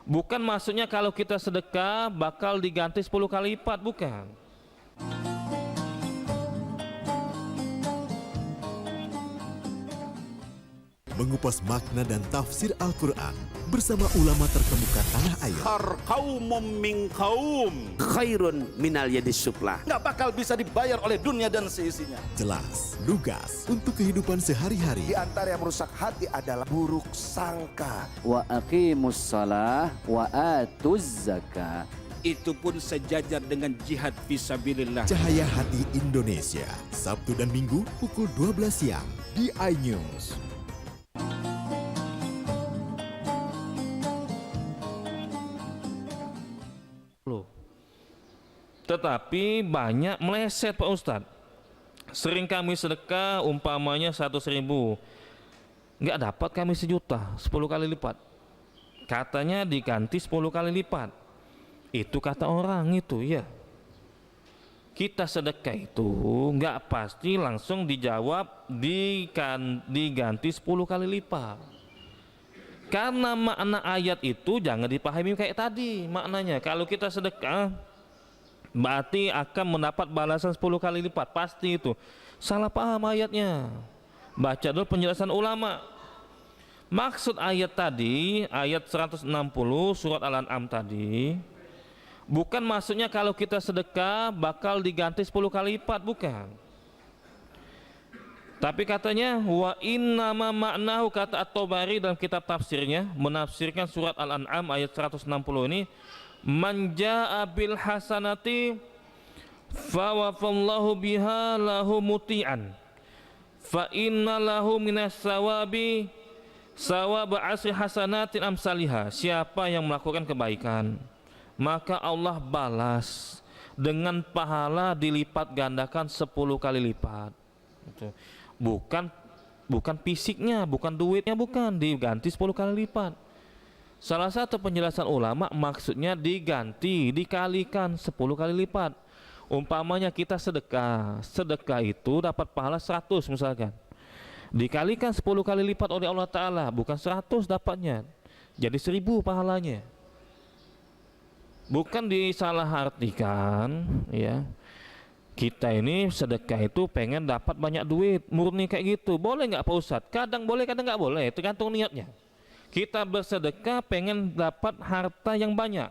bukan maksudnya kalau kita sedekah bakal diganti 10 kali lipat, bukan. Mengupas makna dan tafsir Al-Quran bersama ulama terkemuka tanah air. Kaumum min kaum khairun minal yadis sufla. Nggak bakal bisa dibayar oleh dunia dan seisinya. Jelas, lugas untuk kehidupan sehari-hari. Di antara yang merusak hati adalah buruk sangka. Wa aqimus shalah wa atuz zakah. Itu pun sejajar dengan jihad fisabilillah. Cahaya Hati Indonesia, Sabtu dan Minggu pukul 12 siang di iNews. Tetapi banyak meleset Pak Ustadz. Sering kami sedekah umpamanya 100.000, nggak dapat kami 1 juta, 10 kali lipat. Katanya diganti 10 kali lipat. Itu kata orang itu ya. Kita sedekah itu nggak pasti langsung dijawab diganti 10 kali lipat. Karena makna ayat itu jangan dipahami kayak tadi maknanya. Kalau kita sedekah berarti akan mendapat balasan 10 kali lipat, pasti itu. Salah paham ayatnya. Baca dulu penjelasan ulama. Maksud ayat tadi, ayat 160 surat Al-An'am tadi, bukan maksudnya kalau kita sedekah bakal diganti 10 kali lipat, bukan. Tapi katanya wa innama ma'nahu, kata At-Tabari dalam kitab tafsirnya menafsirkan surat Al-An'am ayat 160 ini, Man jaa bil hasanati fa wafallahu biha lahu muti'an fa inna lahu minas sawabi sawab asri hasanatin amsaliha. Siapa yang melakukan kebaikan maka Allah balas dengan pahala dilipat gandakan 10 kali lipat. Bukan fisiknya, bukan duitnya, bukan, diganti 10 kali lipat. Salah satu penjelasan ulama maksudnya diganti, dikalikan 10 kali lipat. Umpamanya kita sedekah, sedekah itu dapat pahala 100 misalkan, dikalikan 10 kali lipat oleh Allah Ta'ala, bukan 100 dapatnya, jadi 1000 pahalanya. Bukan disalahartikan ya, kita ini sedekah itu pengen dapat banyak duit, murni kayak gitu, boleh nggak Pak Ustadz? Kadang boleh, kadang nggak boleh, tergantung niatnya. Kita bersedekah pengen dapat harta yang banyak,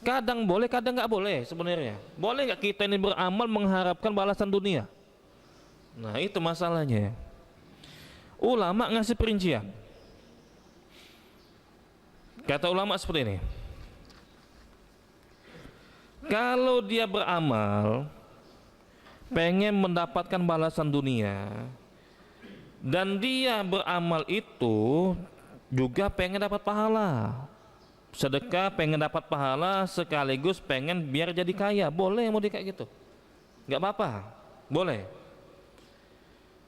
kadang boleh, kadang nggak boleh. Sebenarnya boleh nggak kita ini beramal mengharapkan balasan dunia? Nah itu masalahnya. Ulama ngasih perincian. Kata ulama seperti ini, kalau dia beramal pengen mendapatkan balasan dunia, dan dia beramal itu juga pengen dapat pahala, sedekah pengen dapat pahala sekaligus pengen biar jadi kaya, boleh mau kayak gitu, nggak apa-apa, boleh.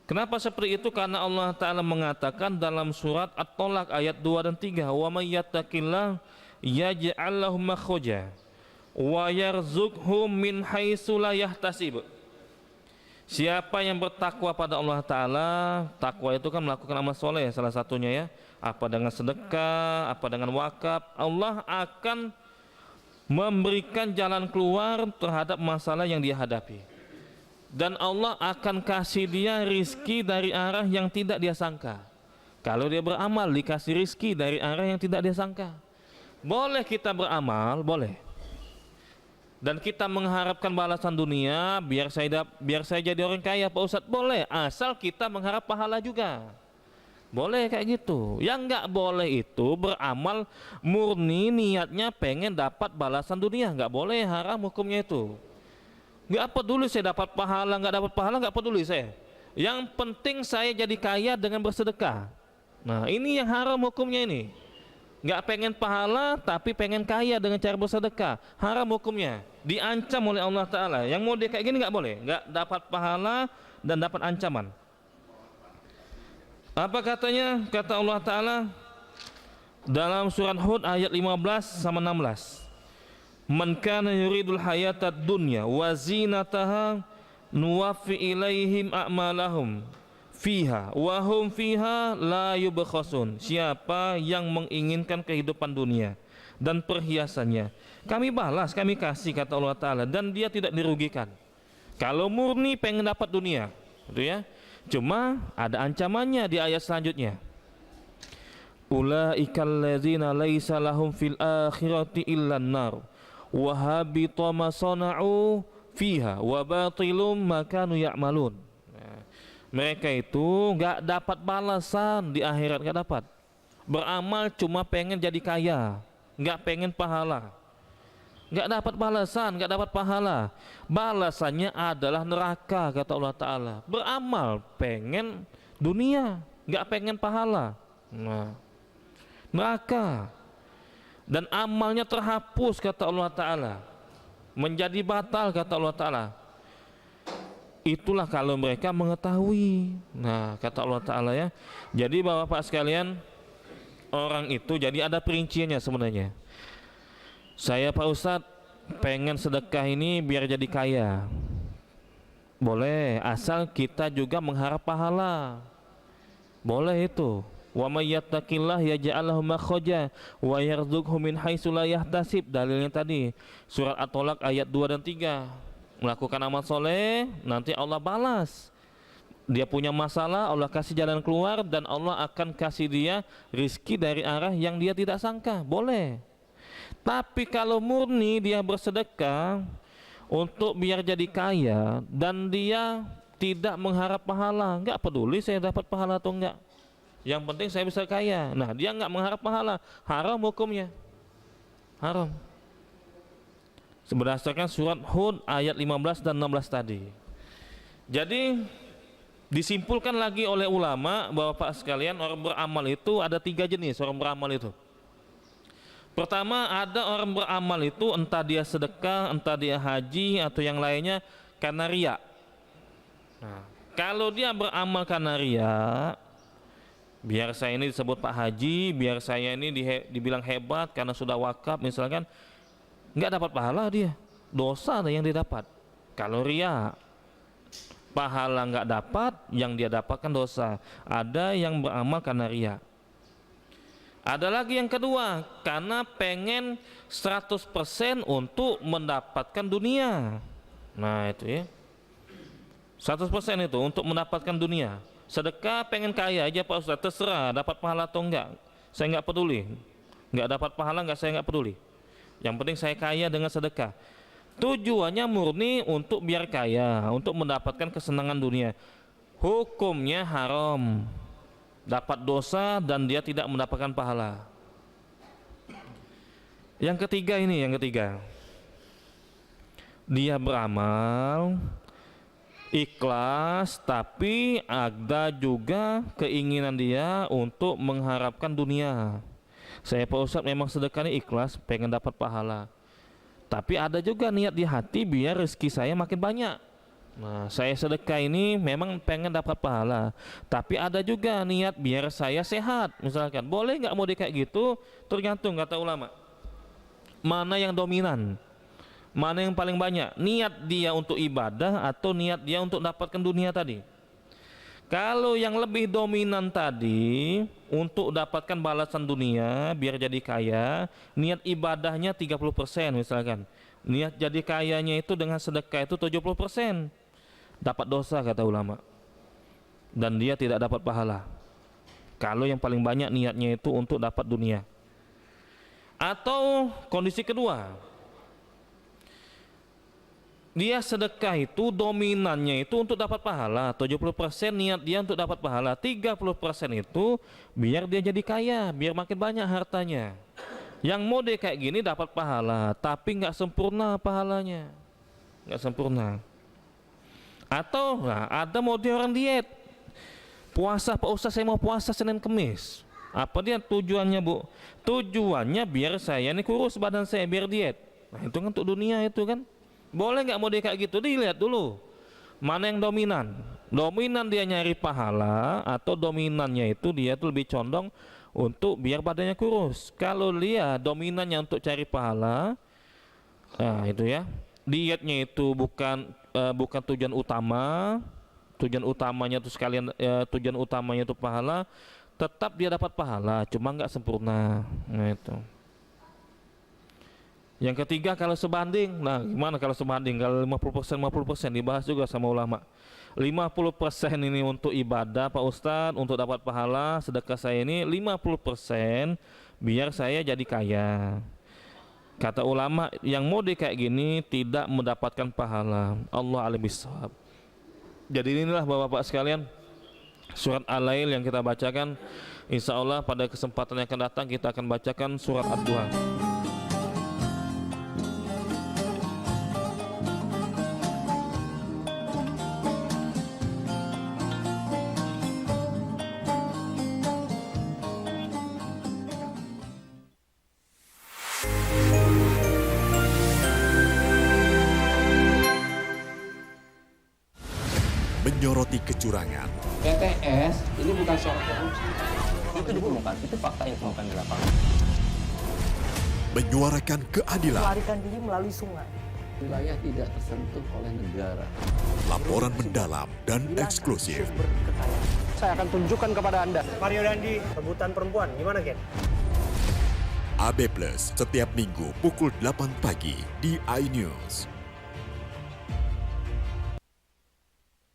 Kenapa seperti itu? Karena Allah Ta'ala mengatakan dalam surat At-Tolak ayat 2 dan 3, wa may yattaqillah yaj'al lahu makhraja wa yarzuqhu min haitsu la yahtasib. Siapa yang bertakwa pada Allah Ta'ala, takwa itu kan melakukan amal soleh salah satunya ya, apa dengan sedekah, apa dengan wakaf, Allah akan memberikan jalan keluar terhadap masalah yang dia hadapi, dan Allah akan kasih dia rizki dari arah yang tidak dia sangka. Kalau dia beramal dikasih rizki dari arah yang tidak dia sangka. Boleh kita beramal, boleh, dan kita mengharapkan balasan dunia, biar saya jadi orang kaya Pak Ustadz, boleh, asal kita mengharap pahala juga, boleh kayak gitu. Yang nggak boleh itu beramal murni niatnya pengen dapat balasan dunia, nggak boleh, haram hukumnya itu. Nggak peduli saya dapat pahala nggak dapat pahala, nggak peduli saya, yang penting saya jadi kaya dengan bersedekah. Nah ini yang haram hukumnya ini. Nggak pengen pahala tapi pengen kaya dengan cara bersedekah, haram hukumnya, diancam oleh Allah Ta'ala. Yang mau dia kayak gini nggak boleh, nggak dapat pahala dan dapat ancaman. Apa katanya? Kata Allah Ta'ala dalam surat Hud ayat 15 sama 16, man kana yuridul hayatad dunya wa zinataha nuwaffi ilaihim a'malahum fiha wa hum fiha la yubkhasun. Siapa yang menginginkan kehidupan dunia dan perhiasannya, kami balas, kami kasih, kata Allah Ta'ala, dan dia tidak dirugikan. Kalau murni pengen dapat dunia, gitu ya. Cuma ada ancamannya di ayat selanjutnya. Ulaikal ladzina laisa lahum fil akhirati illan nar wa habita ma sana'u fiha wa batilum ma kanu ya'malun. Mereka itu nggak dapat balasan di akhirat, nggak dapat. Beramal cuma pengen jadi kaya, nggak pengen pahala, nggak dapat balasan, nggak dapat pahala. Balasannya adalah neraka, kata Allah Ta'ala. Beramal pengen dunia, nggak pengen pahala, nah, neraka. Dan amalnya terhapus, kata Allah Ta'ala, menjadi batal, kata Allah Ta'ala. Itulah kalau mereka mengetahui. Nah kata Allah Ta'ala ya. Jadi Bapak sekalian, orang itu jadi ada perinciannya sebenarnya. Saya Pak Ustadz pengen sedekah ini biar jadi kaya, boleh, asal kita juga mengharap pahala, boleh itu. Wa may yattaqillah yaj'al lahu makhraja wa yarzuqhu min haitsu la yahtasib. Dalilnya tadi surat At-Tolak ayat 2 dan 3. Melakukan amal soleh, nanti Allah balas. Dia punya masalah, Allah kasih jalan keluar, dan Allah akan kasih dia rizki dari arah yang dia tidak sangka, boleh. Tapi kalau murni dia bersedekah untuk biar jadi kaya, dan dia tidak mengharap pahala, nggak peduli saya dapat pahala atau enggak, yang penting saya bisa kaya. Nah dia nggak mengharap pahala, haram hukumnya, haram. Berdasarkan surat Hud ayat 15 dan 16 tadi. Jadi disimpulkan lagi oleh ulama bahwa Pak sekalian, orang beramal itu ada 3 jenis orang beramal itu. Pertama, ada orang beramal itu entah dia sedekah, entah dia haji atau yang lainnya karena riya. Nah, kalau dia beramal karena riya, biar saya ini disebut Pak Haji, biar saya ini dibilang hebat karena sudah wakaf misalkan, nggak dapat pahala, dia dosa yang dia dapat. Kalau riya, pahala nggak dapat, yang dia dapatkan dosa. Ada yang beramal karena riya. Ada lagi yang kedua, karena pengen 100% untuk mendapatkan dunia. Nah itu ya, 100% itu untuk mendapatkan dunia. Sedekah pengen kaya aja Pak Ustaz, terserah dapat pahala atau enggak, saya nggak peduli. Nggak dapat pahala nggak, saya nggak peduli. Yang penting saya kaya dengan sedekah. Tujuannya murni untuk biar kaya, untuk mendapatkan kesenangan dunia. Hukumnya haram, dapat dosa dan dia tidak mendapatkan pahala. Yang ketiga ini, yang ketiga, dia beramal ikhlas, tapi ada juga keinginan dia untuk mengharapkan dunia. Saya Pak Ustadz memang sedekahnya ikhlas, pengen dapat pahala, tapi ada juga niat di hati biar rezeki saya makin banyak. Nah saya sedekah ini memang pengen dapat pahala, tapi ada juga niat biar saya sehat misalkan. Boleh nggak mau kayak gitu? Tergantung kata ulama, mana yang dominan. Mana yang paling banyak? Niat dia untuk ibadah atau niat dia untuk dapatkan dunia tadi? Kalau yang lebih dominan tadi untuk dapatkan balasan dunia biar jadi kaya, niat ibadahnya 30% misalkan. Niat jadi kayanya itu dengan sedekah itu 70%. Dapat dosa kata ulama. Dan dia tidak dapat pahala. Kalau yang paling banyak niatnya itu untuk dapat dunia. Atau kondisi kedua, dia sedekah itu dominannya itu untuk dapat pahala, 70% niat dia untuk dapat pahala, 30% itu biar dia jadi kaya, biar makin banyak hartanya. Yang mode kayak gini dapat pahala, tapi nggak sempurna pahalanya, nggak sempurna. Atau ada mode orang diet, puasa Pak Ustaz, saya mau puasa Senin Kemis. Apa dia tujuannya Bu? Tujuannya biar saya ini kurus badan saya, biar diet. Nah itu kan untuk dunia itu kan. Boleh nggak mode kayak gitu? Dilihat dulu mana yang dominan. Dominan dia nyari pahala atau dominannya itu dia tuh lebih condong untuk biar badannya kurus. Kalau dia dominannya untuk cari pahala, nah itu ya, dietnya itu bukan tujuan utama. Tujuan utamanya itu sekalian tujuan utamanya itu pahala, tetap dia dapat pahala, cuma nggak sempurna. Nah itu. Yang ketiga kalau sebanding, nah gimana kalau sebanding? Kalau 50% dibahas juga sama ulama. 50% ini untuk ibadah Pak Ustadz, untuk dapat pahala, sedekah saya ini 50% biar saya jadi kaya. Kata ulama yang mode kayak gini tidak mendapatkan pahala. Allah alim bissawab. Jadi inilah Bapak-bapak sekalian, surat Al-Lail yang kita bacakan. Insya Allah pada kesempatan yang akan datang kita akan bacakan surat Ad-Duha. Menyoroti kecurangan, PTS ini bukan soal korupsi. Itu ditemukan, itu fakta yang ditemukan di lapangan. menyuarakan keadilan, melarikan diri melalui sungai. Wilayah tidak tersentuh oleh negara. laporan mendalam dan eksklusif. Saya akan tunjukkan kepada Anda. Mario Dandi, rebutan perempuan, gimana Gen? AB Plus setiap minggu pukul 8 pagi di iNews.